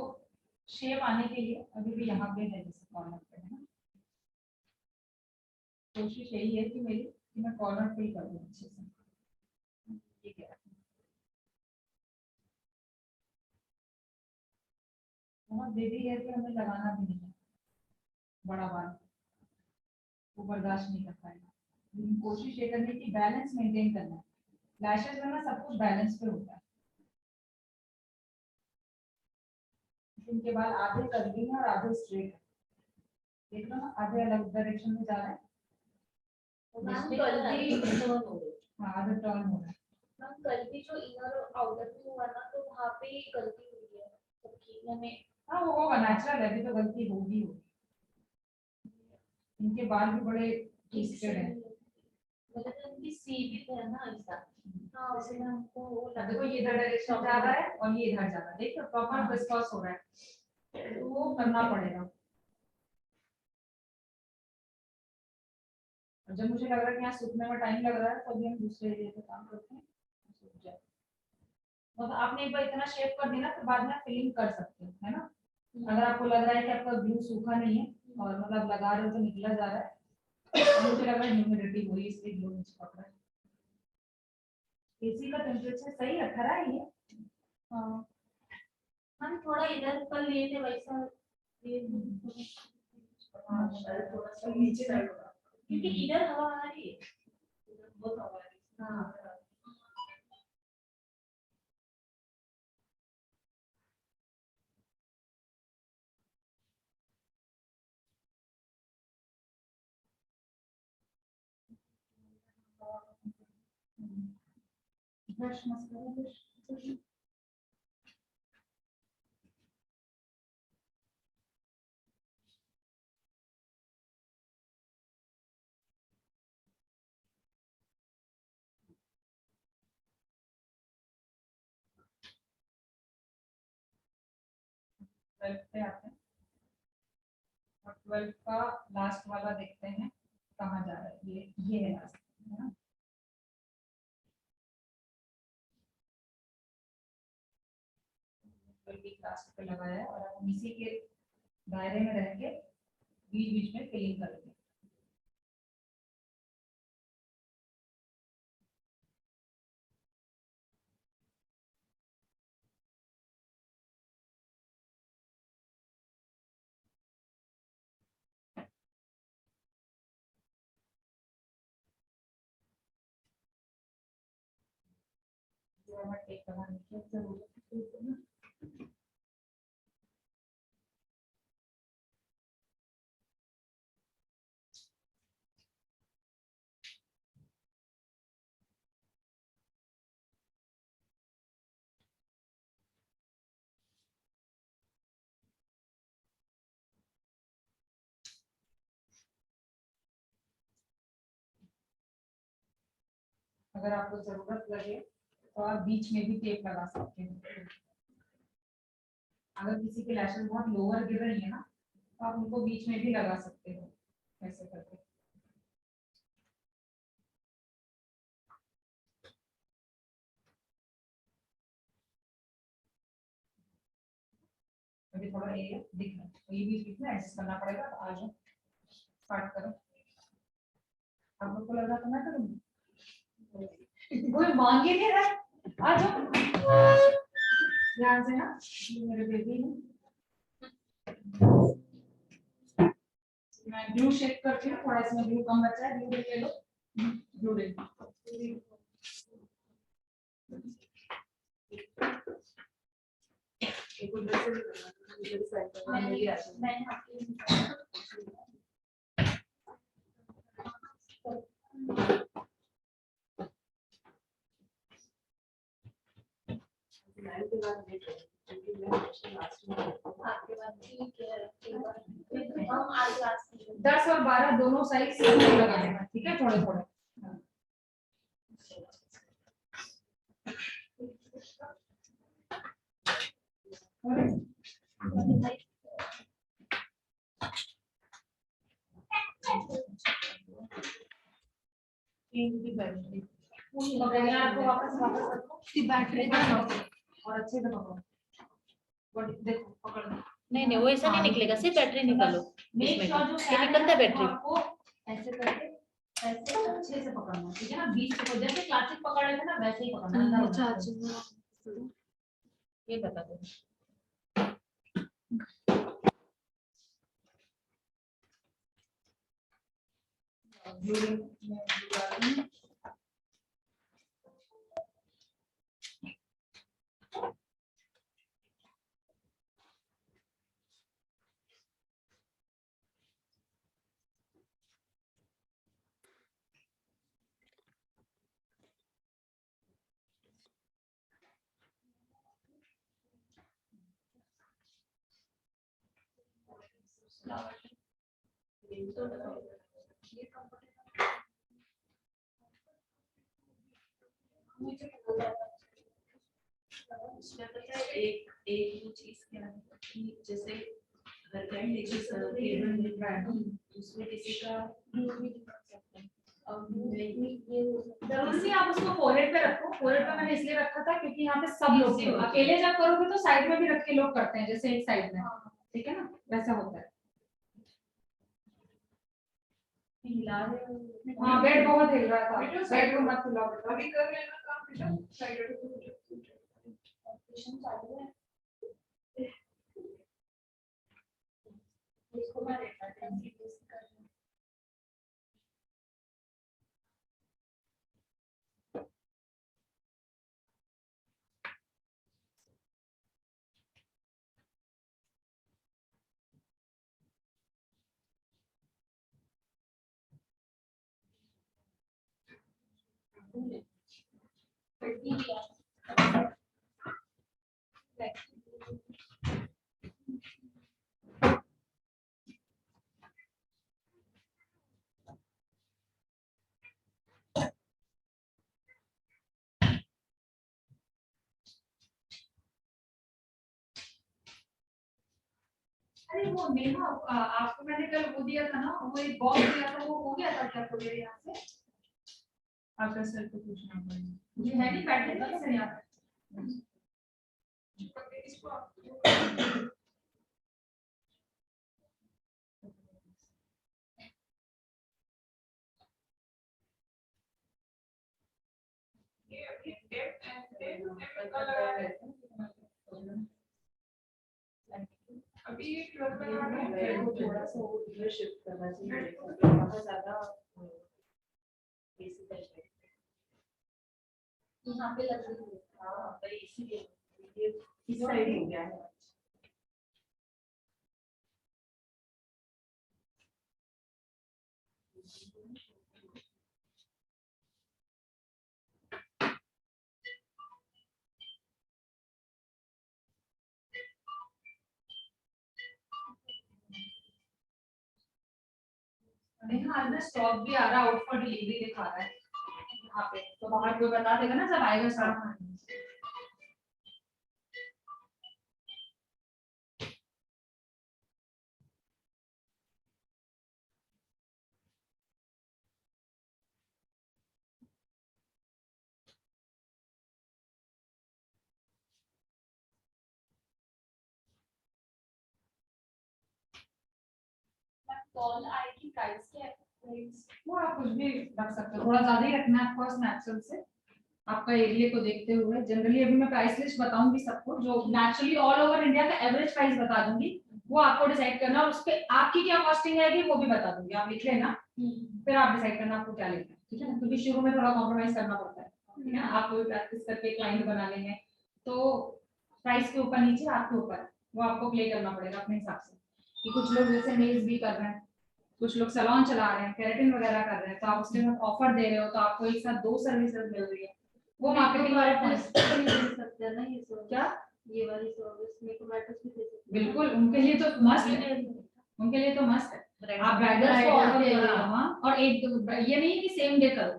शेप आने के लिए अभी भी यहाँ पे है जैसे कॉर्नर पे है ना, कोशिश यही है कि मेरी कि मैं कॉर्नर पे ही कर दूँ अच्छे से, ठीक है। बहुत बेबी है कि हमें लगाना भी नहीं है बड़ा बाल, वो बर्दाश्त नहीं कर पाएगा। लेकिन कोशिश ये करनी कि बैलेंस मेंटेन करना है। लैशेस में ना सब कुछ बैलेंस पे होता है। इनके बाल आधे कर्ली हैं और आधे स्ट्रेट है, देख लो ना, आधे अलग डायरेक्शन में जा रहे हैं। मैम कल भी टर्न हो गई। हाँ आधे टर्न हो रहा है। मैम कल भी जो इनर और आउटर में हुआ ना तो वहाँ पे गलती हुई है सबकी मैंने। हाँ वो होगा, नेचुरल है, अभी तो गलती होगी। इनके बाल भी बड़े ट्विस्टेड हैं। मतलब इनकी सी भी है ना ऐसा। हाँ इसलिए हमको वो देखो ये इधर डायरेक्शन जा रहा है और ये इधर जा रहा है, देखो प्रॉपर क्रिसक्रॉस हो रहा है, तो वो करना पड़ेगा। और जब मुझे लग रहा है कि यहाँ सूखने में टाइम लग रहा है तो अभी हम दूसरे एरिया पे काम करते हैं, सूख जाए। मतलब आपने एक बार इतना शेप कर दिया तो बाद में फिलिंग कर सकते हैं, है ना। अगर आपको लग रहा है कि आपका ग्लू सूखा नहीं है और मतलब लगा रहे हो तो निकला जा रहा है, तो मुझे लग रहा है ह्यूमिडिटी हुई इसलिए ग्लू नीचे पकड़ा है। एसी का टेम्परेचर सही रखा रहा है ये। हाँ हम थोड़ा इधर कर लिए थे वैसा ये हाँ शायद थोड़ा सा नीचे साइड होगा क्योंकि इधर हवा आ रही है। बहुत हवा है। हाँ ब्रश मस्करा ब्रश। 12 पे आते हैं और 12 का लास्ट वाला देखते हैं कहाँ जा रहा है। ये है लास्ट, है ना। लास्ट पे लगाया है और अब इसी के दायरे में रह के बीच बीच में फिलिंग करेंगे। टेक लगाने की जरूरत है। अगर आपको जरूरत लगे तो आप बीच में भी टेप लगा सकते हैं। अगर किसी के लैशेस बहुत लोअर गिर रही है ना तो आप उनको बीच में भी लगा सकते हो ऐसे करके। अभी थोड़ा एरिया दिख रहा है तो ये बीच में एडजस्ट करना पड़ेगा। तो आ जाओ स्टार्ट करो। आप लोग को लग रहा था मैं करूँगी, कोई मांगे नहीं रहा। आ जाओ ध्यान से ना, मेरे बेबी है। मैं ग्लू शेक करती हूँ, थोड़ा इसमें ग्लू कम बचा है, ग्लू ले लो। ग्लू ले हम आज लास्ट 10 और 12 दोनों साइड लगाने हैं, ठीक है, थोड़े थोड़े। आपको वापस रखो बैटरी और अच्छे से पकड़ो। देखो पकड़ दो। नहीं वो ऐसा नहीं निकलेगा, सिर्फ बैटरी निकालो। मेक इसमें श्योर जो ये निकलता है बैटरी। आपको ऐसे करके ऐसे अच्छे से पकड़ना, ठीक है ना। बीच से जैसे क्लासिक पकड़ रहे थे ना वैसे ही पकड़ना। ये बता दो। एक एक चीज क्या है कि जैसे अगर कैंड केबल मिल रहा है ना उसमें किसी का जरूरी नहीं आप उसको फोरहेड पे रखो। फोरहेड पे मैंने इसलिए रखा था क्योंकि यहाँ पे सब लोग थे। अकेले जब करोगे तो साइड में भी रख के लोग करते हैं, जैसे एक साइड में, ठीक है ना, वैसा होता है। हिला रहे हो। हाँ बेड बहुत हिल रहा था, बेड को मत हिलाओ बेटा। अभी कर रहे हैं ना काम बेटा, साइड ऑपरेशन चालू है। इसको मैं देखा था सीरियस कर रही हूँ। अरे वो नेहा आपको मैंने कल वो दिया था ना, वो एक बॉक्स दिया था, वो हो गया था क्या तो मेरे यहाँ से? आपका सर को पूछना पड़ेगा, मुझे है नहीं बैटरी ना सर यहाँ पे। इसको अभी ये 12 में आ गया है, वो थोड़ा सा वो इधर शिफ्ट करना चाहिए, बहुत ज्यादा बेसिक है। यहाँ पे लग रही है। हाँ तो इसीलिए ये इस साइड हो गया है। नेहा आज ना स्टॉक भी आ रहा है, आउट फॉर डिलीवरी दिखा रहा है यहाँ पे, तो बाहर कोई बता देगा ना जब आएगा स्टॉक। कॉल आएगी प्राइस के वो आप कुछ भी रख सकते हो, थोड़ा ज्यादा ही रखना है आपको स्नैपसेल से, आपका एरिया को देखते हुए। जनरली अभी मैं प्राइस लिस्ट बताऊंगी सबको, जो नेचुरली ऑल ओवर इंडिया का एवरेज प्राइस बता दूंगी, वो आपको डिसाइड करना, और उसपे आपकी क्या कॉस्टिंग आएगी वो भी बता दूंगी, आप लिख लेना, फिर आप डिसाइड करना आपको क्या लेना है, ठीक है ना, क्योंकि शुरू में थोड़ा कॉम्प्रोमाइज करना पड़ता है, ठीक है ना, आप कोई प्रैक्टिस करके क्लाइंट बना लेंगे तो प्राइस के ऊपर नीचे आपके ऊपर है, वो आपको प्ले करना पड़ेगा अपने हिसाब से। कि कुछ लोग जैसे नेल्स भी कर रहे हैं, कुछ लोग सैलून चला रहे हैं, केराटिन वगैरह कर रहे हैं, तो आप उसके साथ ऑफर दे रहे हो, तो आपको एक साथ 2 सर्विसेज मिल रही है, वो मार्केटिंग वाले पॉइंट दे सकते हैं ना, ये सर्विस, क्या ये वाली सर्विस मेकअप आर्टिस्ट भी दे सकते हैं। बिल्कुल उनके लिए तो मस्त है, उनके लिए तो मस्त है। आप ब्राइडल को ऑफर दे रहे हो, हाँ, और एक ये नहीं है कि सेम डे करो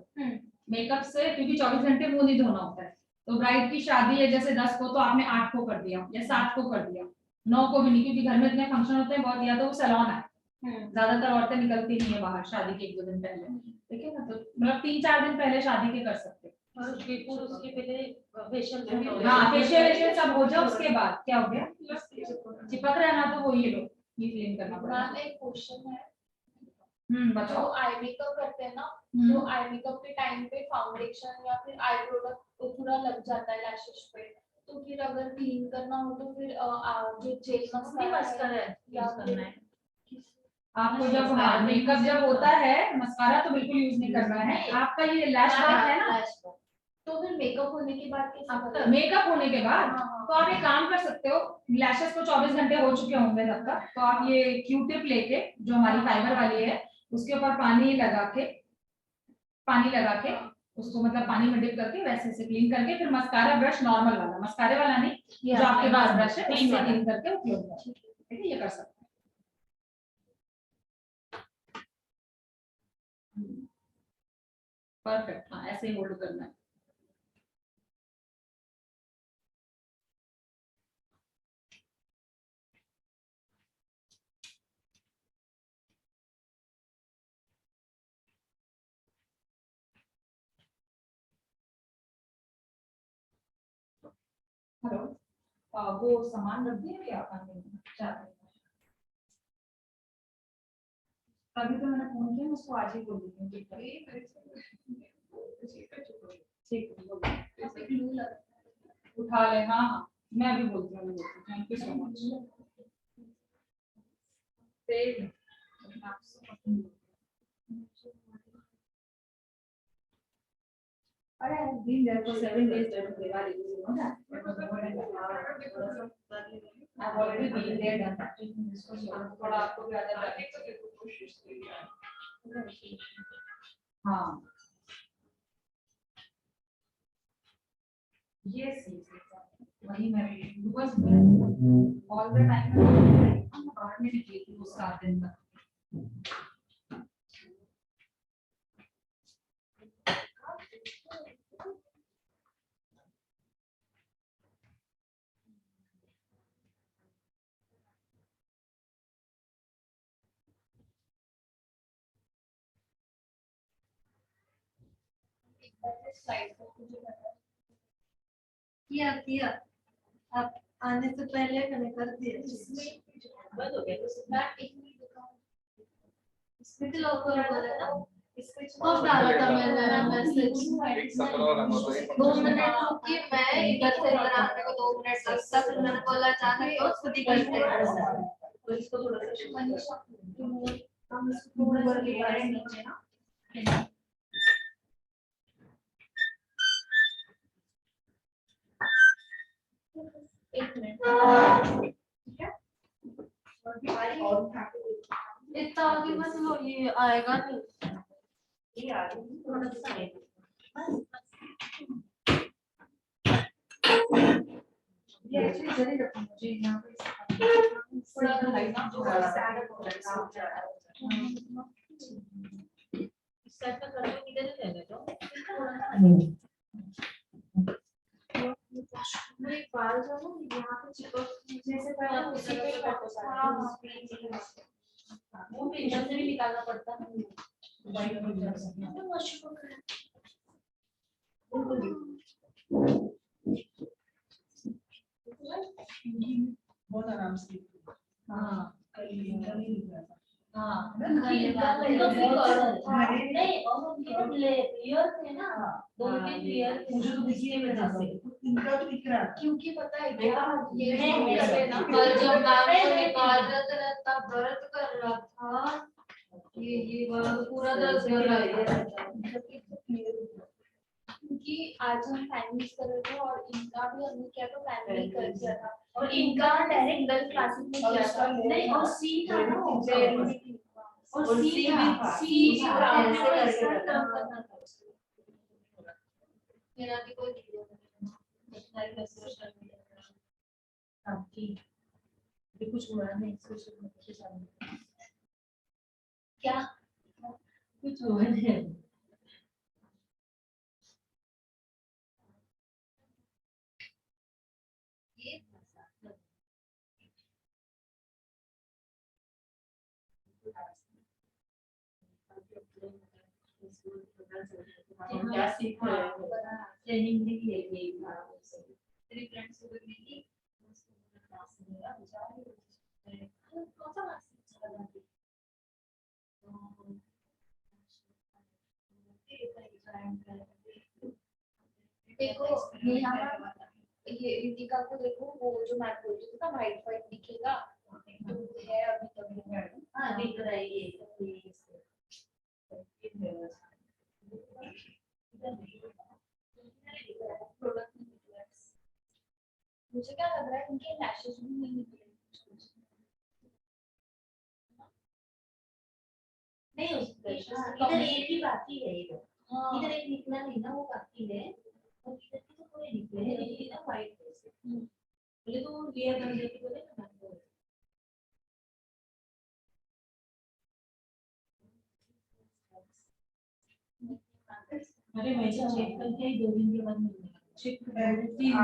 मेकअप से, क्योंकि 24 घंटे मुंह नहीं धोना होता है, तो ब्राइड की शादी है जैसे 10 को, तो आपने 8 को कर दिया या 7 को कर दिया, 9 को भी नहीं, क्योंकि घर में इतने फंक्शन होते हैं बहुत, या तो वो सैलून है, ज्यादातर औरतें निकलती नहीं है बाहर शादी के 1-2 दिन पहले, ठीक है ना, तो मतलब 3-4 दिन पहले शादी के कर सकते हो। और उसके पहले फेशियल, हाँ फेशियल सब हो जाए, उसके बाद क्या हो गया, चिपक रहा है ना, तो वो ये लो, ये क्लीन करना पड़ेगा। मैम एक क्वेश्चन है, जो बताओ। आई मेकअप करते हैं ना, तो आई मेकअप के टाइम पे फाउंडेशन या फिर आई प्रोडक्ट तो पूरा लग जाता है लैशेस पे, तो फिर अगर क्लीन करना हो तो फिर जो जेल मस्कारा यूज करना है। आपको जब मेकअप जब होता है मस्कारा तो बिल्कुल यूज नहीं करना है, आपका ये लैश बार है ना, तो फिर मेकअप होने के बाद कैसे मेकअप होने के बाद तो आप एक काम कर सकते हो, लैशेस को 24 घंटे हो चुके होंगे तब तक, तो आप ये क्यू टिप लेके जो हमारी फाइबर वाली है उसके ऊपर पानी लगा के उसको मतलब पानी में डिप करके वैसे से क्लीन करके, फिर मस्कारा ब्रश नॉर्मल वाला, मस्कारे वाला नहीं जो आपके पास ब्रश है उससे क्लीन करके उपयोग करें, ठीक है, ये कर सकते हैं। परफेक्ट, हाँ ऐसे ही होल्ड करना है। हेलो, वो सामान रख दिया क्या आपने? तभी तो मैंने फोन किया, उसको आज ही बोल दी थी, ठीक है उठा ले, हाँ हाँ मैं अभी बोलती हूँ, थैंक यू सो मच। अरे I've been there for 7 days there to Diwali, you know that? I've already been there, done that. थोड़ा आपको भी आदत लगे। हाँ yes वही मैं because all the time मैं बाहर में निकली थी उस 7 दिन तक। पहले स्लाइड पर मुझे बता किया किया आप आने से पहले मैंने कर दिया इसमें बंद हो गया तो मैं एक मिनट दिखाऊं इसमें तो लोग बोला था इसमें कब डाला था मैंने मैसेज 2 मिनट रुकी मैं इधर से इधर आने को 2 मिनट लगता फिर मैंने बोला अचानक तो खुद ही कर दिया तो इसको थोड़ा सा मनीषा हम इसको थोड़ा सा लेयर है नीचे ना एक मिनट ठीक है इतना आगे मत लो ये आएगा नहीं ये आगे थोड़ा सा आएगा ये एक्चुअली जरूर रखो मुझे यहाँ पे थोड़ा लाइट ना जो सैड हो रहा है इसका तो कर दो किधर रहने दो मेरे बाल जो है ना यहाँ पे चिपक जैसे पहले उसी पे फोटो वो प्रिंटर से भी निकालना पड़ता है वाइट प्रिंटर से बहुत आराम से हाँ हाँ नहीं और उनके तो लेयर थे ना 2-3 लेयर मुझे तो दिखी नहीं वजह से इनका तो दिख रहा है क्योंकि पता है क्या ये नहीं, करे ना कल जब मैम को निकाल रहा था तब दर्द कर रहा था ये वाला पूरा दर्द कर रहा था क्योंकि आज हम फाइनल कर रहे थे और इनका भी हमने क्या तो फाइनल कर दिया था और इनका डायरेक्ट गर्ल क्लासेस में किया था नहीं और सी था ना और सी सी था सी था, ऐसे ऐसे करके करके करना करना था मेरा भी कोई वीडियो हाँ ठीक अभी कुछ हुआ नहीं इसको क्या कुछ हुआ नहीं क्या सीख रहे हैं ट्रेनिंग भी ले गई तेरी फ्रेंड्स को भी मिली क्लास में मेरा विचार है कौन सा क्लास अच्छा लगा देखो ये रितिका को देखो वो जो मैं बोल रही थी ना वाइट वाइट दिखेगा तो है अभी तक हाँ दिख रहा है ये मुझे क्या लग रहा है इनके लैशेस भी नहीं निकले नहीं उसका इधर एक ही बाकी है इधर इधर एक निकला नहीं ना वो बाकी है और इधर की तो पूरे निकले हैं ये ना वाइट से बोले तो लेयर बन जाती बोले ना अरे मैं चेक करके 2 दिन के बाद मिलूंगा चेक 3 दिन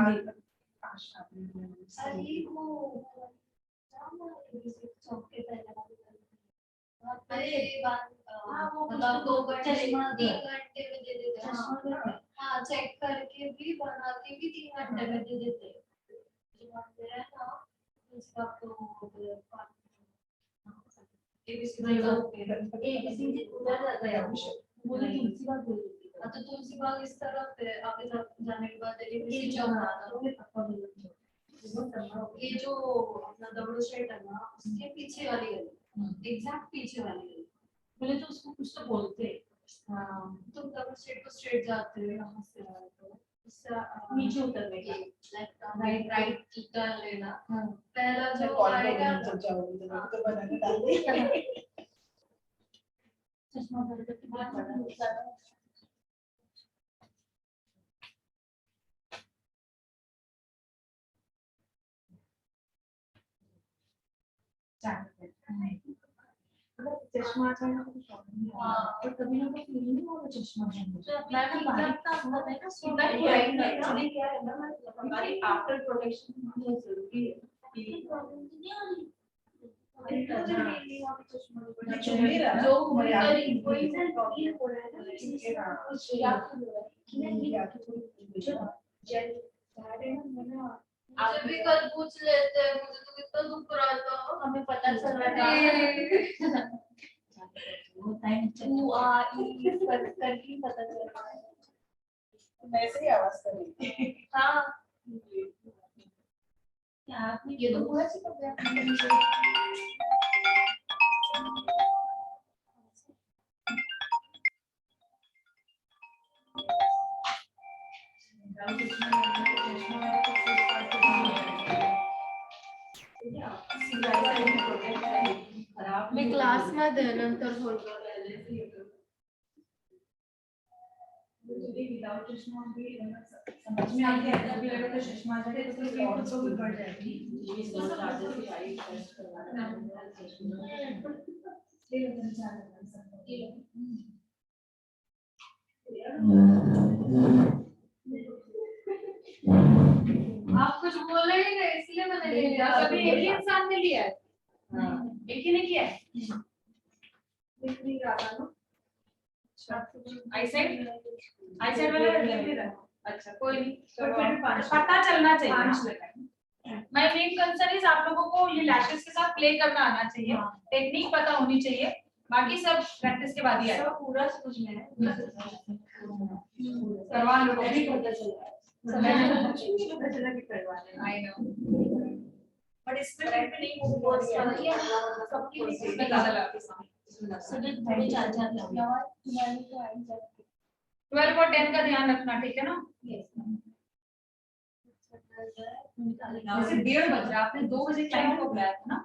अरे वो चौके पहले अरे मतलब 2 घंटे 3 घंटे में दे देते हैं हाँ चेक करके भी बना के भी 3 घंटे में दे देते हैं जो मंदिर है ना उसका तो एबीसी उधर जाता है बोले तुलसी बाग बोल रही थी तो तुलसी बाग इस तरफ है आगे जाने के बाद एबीसी चौक आता है ये जो अपना दबड़ो स्ट्रीट है ना उसके पीछे वाली गली एग्जैक्ट पीछे वाली गली बोले तो उसको कुछ तो बोलते हाँ तुम दबड़ो स्ट्रीट को स्ट्रेट जाते हो यहाँ से तो उससे नीचे उतरने का राइट राइट टर्न लेना हाँ पहला जो आएगा चश्मा पहन के बहुत बड़ा होता है चश्मा और कभी ना कभी फीलिंग नहीं होगा चश्मा पहनने से मैं भी लगता हूँ ना सीधा राइट एक्चुअली क्या है ना हमारी आफ्टर प्रोटेक्शन बहुत जरूरी है वहाँ पे चश्मा ये चुन नहीं रहा ना? जो मेरे आगे करीब की वही है। ये हो रहा है ना ये हाँ। कुछ याद तो हो रहा है कि नहीं, नहीं ये आगे थोड़ी जेल मुझे भी कल पूछ लेते हैं, मुझे तो कितना दुख रहा था, हमें पता चल रहा था वो टाइम तू आ ई कर ही पता चल रहा है। ऐसे ही आवाज कर रही थी। हाँ क्या आपने ये तो पूरा चिपक गया। मी क्लासमध्ये नंतर बोलतो विदाउट चश्मा भी समझ में आ गया जब भी लगे तो चश्मा आ जाए तो फिर और तो भी बढ़ जाएगी। आप कुछ बोले ही नहीं इसलिए मैंने ले लिया। कभी एक ही इंसान ने लिया है, एक ही ने किया है। दिख नहीं रहा था ना। आई साइड वाला दिख नहीं रहा। अच्छा कोई नहीं, तो फिर पता चलना चाहिए। 5 लगाए। माय मेन कंसर्न इज आप लोगों को ये लैशेस के साथ प्ले करना आना चाहिए, टेक्निक पता होनी चाहिए, बाकी सब प्रैक्टिस के बाद ही आएगा। सब पूरा समझ में है। करवा लो, अभी पता चल रहा है। पता चला कि करवा लेना। आई नो, बट इसमें फिर भी नहीं वो बहुत सारा किया सबकी इसमें ज्यादा लगता है। सुबह थोड़ी 4-4 तुम्हारी तो आई जाती 12 और 10 का ध्यान रखना, ठीक है ना? जैसे 1:30 बज रहा, आपने 2 बजे क्लाइंट को बुलाया था ना,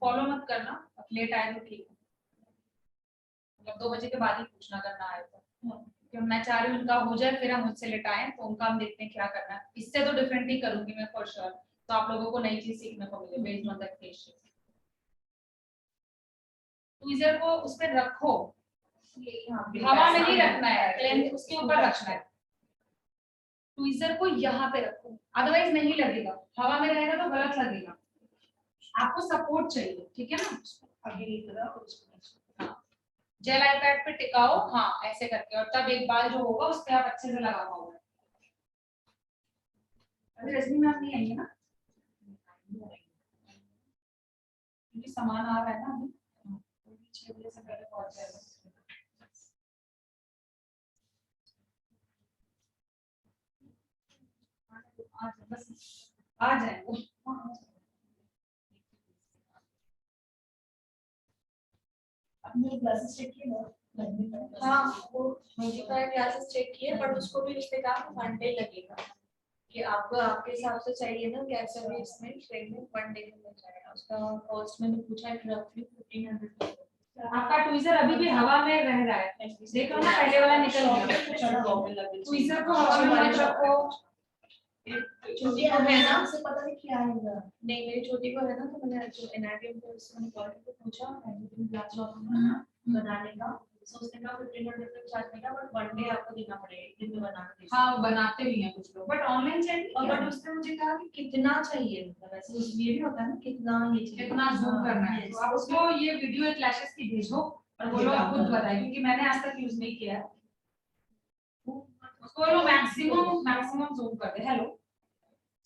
फॉलो मत करना, लेट आए तो ठीक है, मतलब 2 बजे के बाद ही पूछना करना आए तो, क्योंकि मैं चाह रही हूँ उनका हो जाए, फिर हम मुझसे लेट आए तो उनका हम देखते हैं क्या करना है। इससे तो डिफरेंट ही करूंगी मैं फॉर श्योर, तो आप लोगों को नई चीज सीखने को मिले based on that case. Tweezer को उस पर रखो, हवा में नहीं रखना है, क्लेंज उसके ऊपर रखना है। ट्वीजर को यहाँ पे रखो, अदरवाइज नहीं लगेगा, हवा में रहेगा तो गलत लगेगा। आपको सपोर्ट चाहिए, ठीक है ना? जेल आईपैड पे टिकाओ, हाँ ऐसे करके, और तब एक बाल जो होगा उस पे आप अच्छे से लगा पाओगे। अभी रजनी मैम नहीं आई है ना, क्योंकि सामान आ रहा है ना अभी, 6 बजे से पहले पहुंच जाएगा। बस आ जाए वो। अपने क्लासेस चेक किए ना? हाँ वो म्यूजिक का क्लासेस चेक किए, बट उसको भी उसने कहा 1 डे लगेगा कि आपको आपके हिसाब से चाहिए ना कैसे भी इसमें ट्रेनिंग 1 डे में मिल जाएगा। उसका कॉस्ट मैंने पूछा है रफली 1500। आपका ट्वीजर अभी भी हवा में रह रहा है, देखो ना पहले वाला निकल गया। ट्वीजर को हवा में मत रखो। छोटी को है ना, से पता नहीं क्या आएगा। नहीं मेरी छोटी को है ना, तो मैंने एनाटॉमी को उसने कॉल करके पूछा एनाटॉमी क्लास बनाने का, सो उसने कहा 1500 चार्ज देगा, बट 1 डे आपको देना पड़ेगा, एक दिन में बना के। हाँ वो बनाते भी हैं कुछ लोग, बट ऑनलाइन चाहिए। और बट उसने मुझे कहा कि कितना चाहिए, मतलब ऐसे उसमें ये भी होता है ना कितना ये चाहिए, कितना जूम करना है, तो आप उसको ये वीडियो क्लैशेस की भेजो और बोलो आप खुद बताइए, क्योंकि मैंने आज तक यूज नहीं किया है। उसको बोलो मैक्सिमम जूम कर दे। हेलो,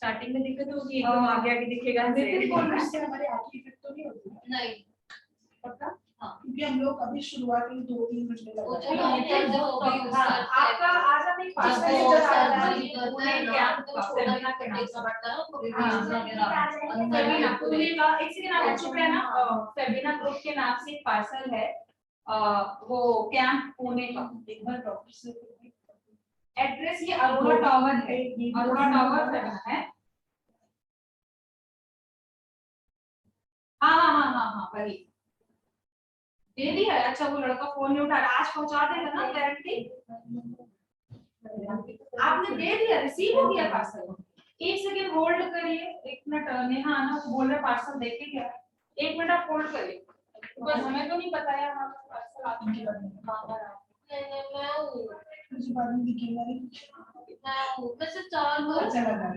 स्टार्टिंग में दिक्कत होगी, एकदम आगे आगे दिखेगा। इससे हमारी आंखें इफेक्ट तो नहीं होती? नहीं पक्का? क्योंकि हम लोग अभी शुरुआत में 2-3 घंटे वो लगा जो आपका आज आप एक पार्सल लेकर आ रहा है, फेबिना ग्रुप के नाम से एक पार्सल है, वो कैंप पुणे का। एक बार डॉक्टर से एड्रेस ये अरोड़ा टावर है, अरोड़ा टावर है। हाँ वही दे दिया है। अच्छा वो लड़का फोन नहीं उठा रहा, आज पहुंचा देगा ना गारंटी? आपने दे दिया, रिसीव हो गया पार्सल? 1 सेकंड होल्ड करिए, 1 मिनट। नेहा आना वो बोल रहे पार्सल देके गया, 1 मिनट आप होल्ड करिए, बिकॉज़ हमें तो नहीं पता है हमारा पार्सल आने के बाद। मैं मुझे बाद में दिखेगा नहीं। हाँ वैसे चार लोग अच्छा लगा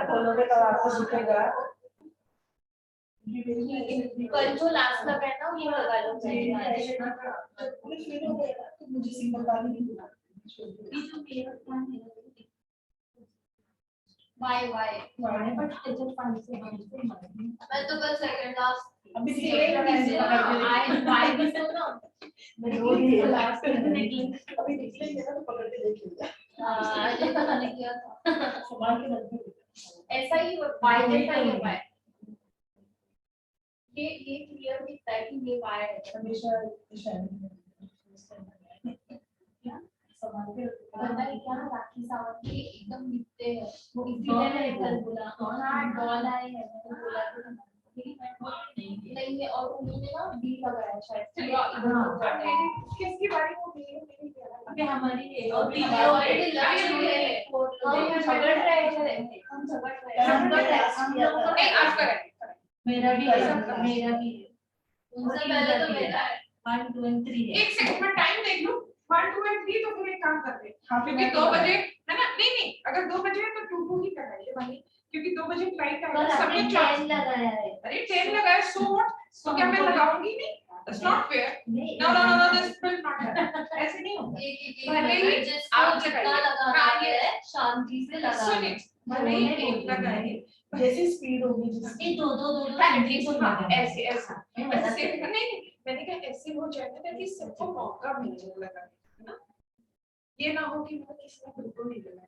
खोलोगे तो आपको दिखेगा। कल जो लास्ट लगा है ना ये लगा लो मुझे सिंगल वाली नहीं मिला। वाई बट त्याच्यात 5 से मैं तो कल सेकंड लास्ट अभी वाई भी तो ना अभी निकलेंगे ना तो पकड़ के देखेंगे। ये तो मैंने किया था। संभाल के रखो। ऐसा ही वाई जैसा ही हुआ है। ये क्लियर दिखता है कि ये वाई है। हमेशा इशारे संभाल के पता है क्या राखी सावंत के एकदम दिखते हैं वो डॉल इसीलिए है मैंने कल बोला हाँ डॉल आए हैं मैंने बोला कि नहीं है और उन्होंने ना बी लगाया शायद किसकी बारी होगी ये नहीं कह रहा। अभी हमारी है और बी हम झगड़ रहे हैं हम झगड़ रहे हैं नहीं आज करें मेरा भी है मेरा भी है उनसे पहले तो मेरा है 1 2 and 3 है एक सेकंड में टाइम देख लूं 1 2 and 3 तो फिर एक काम करते हैं हाँ, क्योंकि 2 बजे है ना नहीं अगर 2 बजे है तो 2 2 ही कराइए वाली क्योंकि 2 बजे फ्लाइट है पर सबने आपने 4 10 लगाया है अरे 10 लगाया सो व्हाट तो क्या मैं लगाऊंगी नहीं दैट्स नॉट फेयर नहीं no this will not happen ऐसे नहीं होगा एक भले ही जिसको आप जितना लगाइए। लगाना हाँ, ये है शांति से लगाना सुनिए भले ही एक लगाए जैसी स्पीड होगी जिसकी ये दो एटलीस्ट तो हाँ लगा ऐसे ऐसे मैं बता ऐसे नहीं मैंने कहा ऐसे हो जाए ना ताकि सबको मौका मिले लगाने का ना ये ना हो कि मैं किसी ने बिल्कुल नहीं लगाया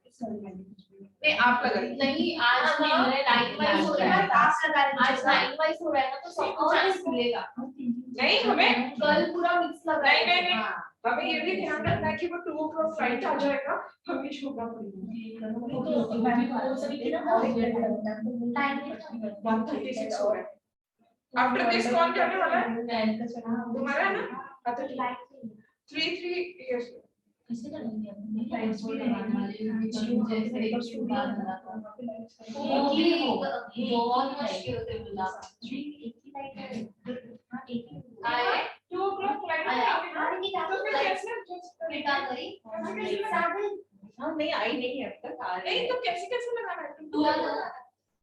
नहीं आप लगाइए नहीं आज ना लाइन वाइज हो रहा है आज लाइन वाइज हो रहा है ना तो सबको चांस मिलेगा नहीं हमें कल पूरा मिक्स लगा नहीं हमें ये भी ध्यान रखना है कि वो 2 o'clock फ्लाइट आ जाएगा हमें छोड़ना पड़ेगा 1:36 हो रहा है आफ्टर दिस कौन जाने वाला है तुम्हारा है ना हाँ तो 3 years कैसे करेंगे अपने लाइट्स भी लगाने वाले बहुत मुश्किल होते मिला एक ही लाइट है हां एक ही आए 2 o'clock फ्लाइट आया तो फिर कैसे बेटा गई हाँ नहीं आई नहीं है अब तक आ रही नहीं तो कैसे लगाना है तुम पूरा लगा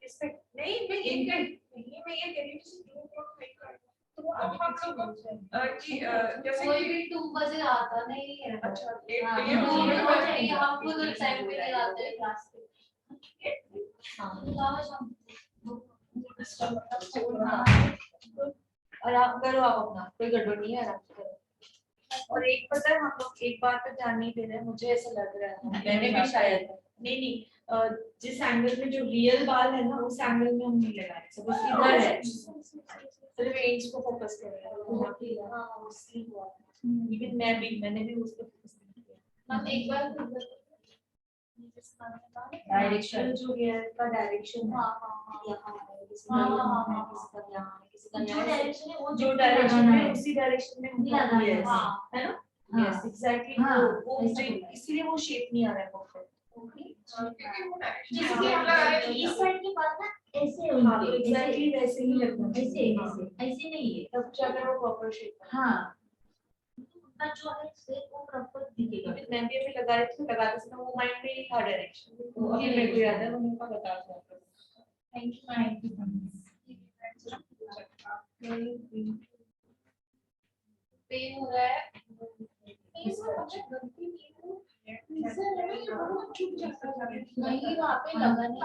इस पे नहीं मैं ये कह रही हूँ जैसे 2 o'clock फ्लाइट का है, तो अब हम लोग कि जैसे कोई कि भी 2 बजे आता नहीं है अच्छा हाँ, ये तो ये वो चाहिए, हम खुद उस टाइम पे नहीं आते हैं क्लास पे लाओ शाम आराम करो आप अपना कोई गड़बड़ नहीं है आराम से करो और एक पता है हम लोग एक बार पे ध्यान नहीं दे रहे हैं मुझे ऐसा लग रहा है मैंने भी शायद नहीं जिस एंगल में जो रियल बाल है ना उस एंगल में हम नहीं लगाए सब बस इधर है सिर्फ एज को फोकस कर रहे हैं हां उसकी हुआ इवन मैंने भी उस पे फोकस किया हम एक बार डायरेक्शन जो हेयर का डायरेक्शन है हाँ यहाँ है किसी हाँ, का हाँ, यहाँ है हाँ, किसी का यहाँ है किसी का जो यहाँ है डायरेक्शन है वो जो डायरेक्शन में उसी डायरेक्शन में हम लगाना है, yes, हाँ। है ना हाँ। यस एग्जैक्टली हाँ, वो ऐसा मुझे होता है। इसलिए वो शेप नहीं आ रहा है परफेक्ट क्योंकि वो डायरेक्शन जैसे हम कि लगा रहे हैं इस साइड की बात ना ऐसे हाँ होंगे एग्जैक्टली वैसे ही लगना ऐसे ऐसे ऐसे नहीं है तब जाकर वो प्रॉपर शेप है हाँ उनका जो है शेप वो प्रॉपर दिखेगा मैं भी अभी लगा रही थी लगाते समय वो माइंड में ही था डायरेक्शन तो अभी मेरे को याद है वो मेरे को बता रहा था थैंक यू पेन हो रहा है नहीं वहाँ पे लगा नहीं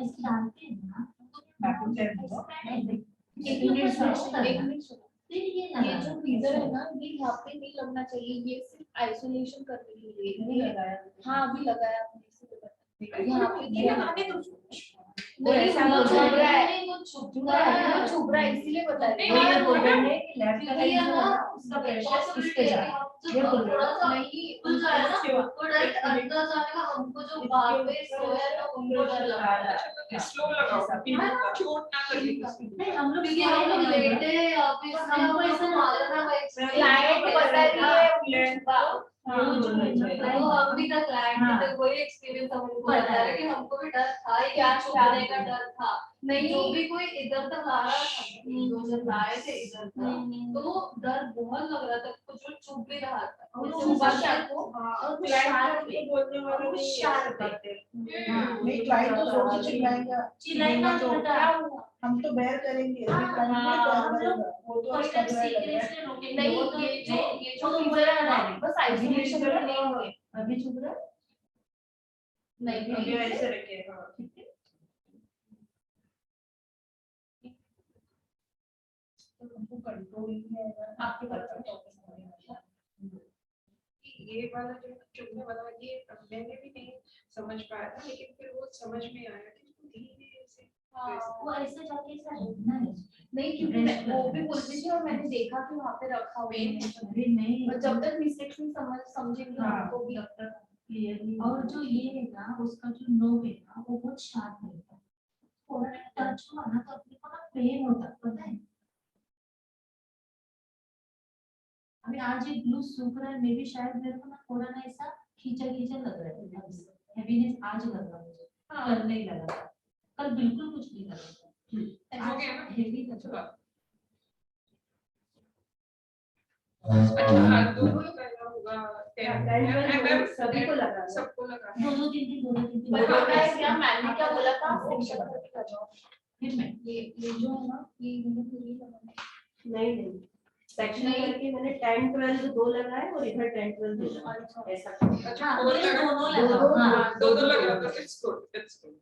ऐसे डालते हैं ना एक मिनट सुनो फिर ये ये लगा जो फ्रीजर है ना ये यहाँ पे नहीं लगना चाहिए ये सिर्फ आइसोलेशन करने के लिए नहीं लगाया हाँ अभी लगाया आपने इसीलिए यहाँ पे ये लगाने दो नहीं ऐसा वो हो छुप रहा है वो छुप रहा है वो छुप रहा है इसीलिए बता रही नहीं, हूँ बोल रहे हैं कि लेफ्ट क्योंकि है ना उसका प्रेशर इस possibility पे है जा कि ये हम बोल रहे थोड़ा हो सा नहीं खुल जाए ना तो डायरेक्ट अंदर जाने का हमको जो बाहर पे सोया है उनको डर लग रहा है स्लो लगाओ चोट ना लगे किसी को। नहीं हम लोग क्योंकि हम लोग लेटे हैं ऑफिस में हमको हमको ऐसा ऐसा मालूम है क्लाइंट बता रही है हाँ, वो जो है ना, तो हम भी तक क्लाइंट हाँ। तक वही एक्सपीरियंस हमको पता बता रहे है। कि हमको भी डर था, क्या क्या छुपने का डर था। नहीं। जो भी कोई इधर तक आ रहा था, जो जब लाए थे इधर तक, तो डर बहुत लग रहा था, कुछ चुप भी रहा था। और जैसे वो ऊपर बच्चे से आपको और वो क्लाइंट शार्प को बोलने वाला नहीं है, शार्प है। नहीं क्लाइंट तो जोर से चिल्लाएगा चिल्लाएगा तो तो क्या हुआ? हम तो बेर करेंगे हाँ, क्लाइंट नहीं बेर हम लोग करेगा, वो तो फर्स्ट कर टाइम रहा है लग रहा है। सीरियसली रोकेंगे। नहीं, वो तो ये जो वो तो टीचर बोला है ना, ना, बस आइसोलेशन में रहेंगे। अभी चुप रहा। नहीं, अभी ऐसे रखे हाँ तो हमको कंट्रोल नहीं आएगा आपके पास ये वाला जो चुपने वाला ये मैंने भी नहीं समझ पाया था, लेकिन फिर वो समझ में आया कि इसको धीरे से वो ऐसे जाके ऐसा रोकना है। नहीं, क्योंकि वो भी बोलती थी और मैंने देखा कि वहाँ पे रखा हुआ है। अरे नहीं, और जब तक मिस्टेक्स नहीं समझेंगे हाँ। हमको भी क्लियरली। और जो ये है ना, उसका जो नोब है ना, वो बहुत शार्प रहता है। थोड़ा टच हुआ ना तो अपने को ना पेन होता है, पता है। अभी आज ये ब्लू सूख रहा है, मे भी शायद मेरे को ना थोड़ा ना ऐसा खींचा खींचा लग रहा है, हैवीनेस आज लग रहा है मुझे। कल नहीं लगा था, कल बिल्कुल कुछ नहीं लगा था। हो गया ना? हेवी लग रहा है। अच्छा दोनों करना होगा सभी को लगा सबको लगा दोनों दिन पर पता है क्या मैंने क्या बोला था, सेक्शन करके लगाओ। फिर मैं ये जो है ना, ये मैंने पूरी लगाना। नहीं सेक्शन नहीं। करके मैंने 10 12 दो लगाए और इधर 10 12 दो लगाए ऐसा। अच्छा हाँ, फोर ये लगा दोनों लगाओ। हाँ, दो लगा तो इट्स गुड इट्स गुड।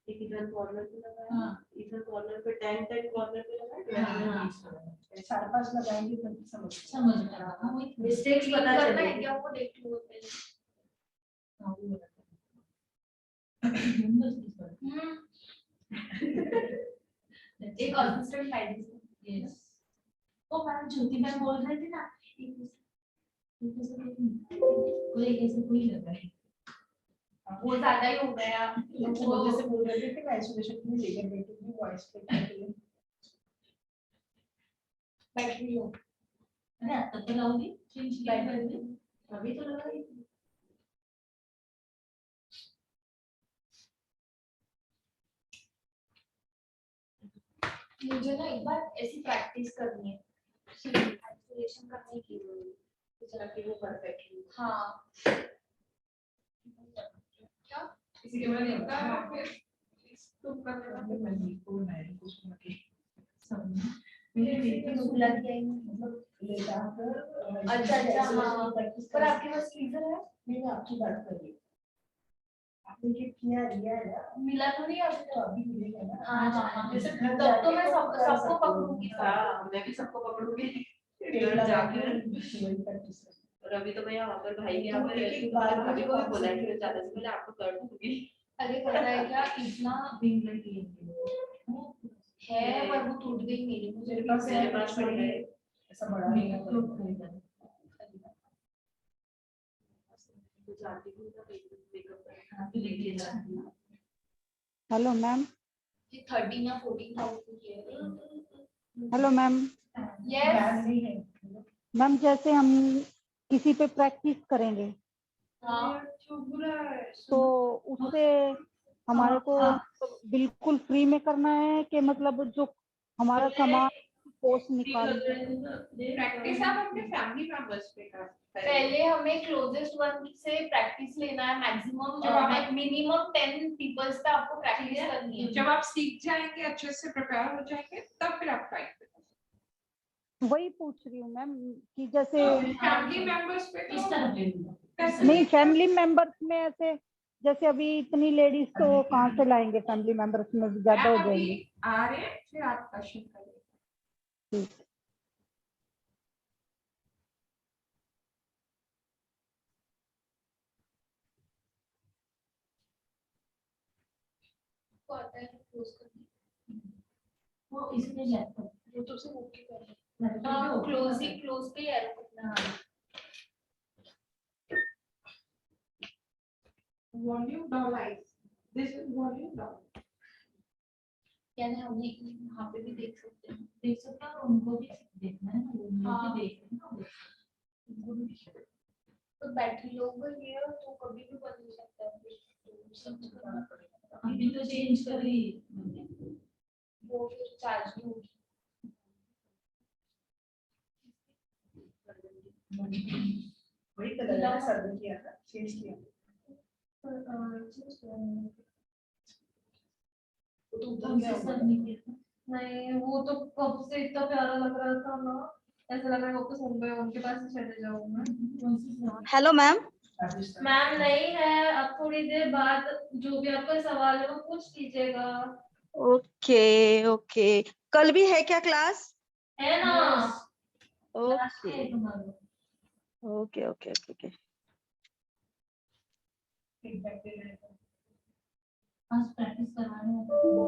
एक इधर कॉर्नर पे लगाया, हाँ। इधर कॉर्नर पे 10 10 कॉर्नर पे लगाया, हाँ, इधर हाँ। 20 लगाया। 4-5 लगाएंगे तभी समझ समझ में आ रहा है। वही मिस्टेक्स क्लीन पता करना है चलेगी। क्या, वो देख लो पहले। एक कंसिस्टेंट टाइप। यस। वो मैम ज्योति मैम बोल रहे थे ना, कोई कैसे कोई लग रहा है। वो ज्यादा ही हो गया। वो जैसे बोल रहे थे कि मैं आइसोलेशन में लेकर बैठूंगी वॉइस पे करके बैटरी हो। है ना, तब तक लाऊंगी चेंज बैटरी अभी तो लगाई। मुझे ना एक बार ऐसी प्रैक्टिस करनी है, आइसोलेशन करने की, ताकि वो परफेक्टली। हाँ। क्या किसी के मन होता है फिर तुम कर लेना फिर मैं मैं कुछ लगे सब मेरे बुला दिया ही नहीं, मतलब ले जाकर अच्छा, हाँ। प्रैक्टिस पर आपके पास फ्रीजर है? नहीं आपकी बात कर रही हूँ आपने जो किया लिया है ना मिला तो नहीं अभी तो अभी मिलेगा ना हाँ, हाँ, हाँ। जैसे घर तब तो जाके मैं तो कर सबको सकते हो। पकड़ूंगी। हाँ मैं भी सबको पकड़ूंगी। टेबल घर जाके जाकर वही प्रैक्टिस कर और अभी तो मैं यहाँ पर भाई के यहाँ तो पर एक रहती हूँ, बार तो भाभी को भी बात बोला है कि करेंगे। मैं जाने से पहले आपको कर दूंगी। अरे पता है क्या, इतना इंग्लैंड है पर वो टूट गई मेरी, मुझे मेरे पास मेरे पास पड़ी है। ऐसा बड़ा नहीं है तो जाती हूँ ना मेकअप करने लेके जाती हूँ। हेलो मैम 13 या 14,000 की है। Hello ma'am yes. बैन नहीं है मैम जैसे हम किसी पे प्रैक्टिस करेंगे हाँ। तो उससे हमारे को बिल्कुल फ्री में करना है कि मतलब जो हमारा सामान कोर्स निकाल प्रैक्टिस आप अपने फैमिली मेंबर्स पे कर पहले हमें क्लोजेस्ट वन से प्रैक्टिस लेना है, मैक्सिमम जब आप- मिनिमम 10 पीपल्स पे आपको प्रैक्टिस करनी है। जब आप सीख जाएंगे अच्छे से प्रिपेयर हो जाएंगे तब फिर आप टाइप वही पूछ रही हूँ मैम कि जैसे फैमिली मेंबर्स पे इस तरह कैसे नहीं फैमिली मेंबर्स में ऐसे जैसे अभी इतनी लेडीज तो कहाँ से लाएंगे फैमिली मेंबर्स में भी ज्यादा हो मैम अभी जाएंगे आ रहे हैं फिर आप क्वेश्चन करिए। ठीक आपको आता है क्लोज करने? वो इसमें लैपटॉप वो तो से ओके कर रहे हैं। हाँ, क्लोज पे एरो करना है। Volume down eyes this is volume down. यानी हमने यहाँ पे भी देख सकते हैं। देख सकते हैं और उनको भी देखना है ना, वो हाँ। भी देख रहे हैं ना। तो बैटरी लो गई है तो कभी भी बदल सकता है तो सब करना पड़ेगा। अभी तो चेंज करी वो फिर चार्ज नहीं होगी। वही कलर है सर्वे किया था चेंज किया वो तो उतर गया होगा। नहीं वो तो कब से इतना प्यारा लग रहा था ना, ऐसा लग रहा है वापस मुंबई उनके पास ही चले जाऊँ मैं। Hello ma'am. राजस्थान। मैम नहीं है, अब थोड़ी देर बाद जो भी आपका सवाल है वो पूछ लीजिएगा। ओके ओके, कल भी है क्या क्लास? है ना? ओके है तुम्हारा। Okay okay okay. फीडबैक दे रहे हैं आज प्रैक्टिस करवाने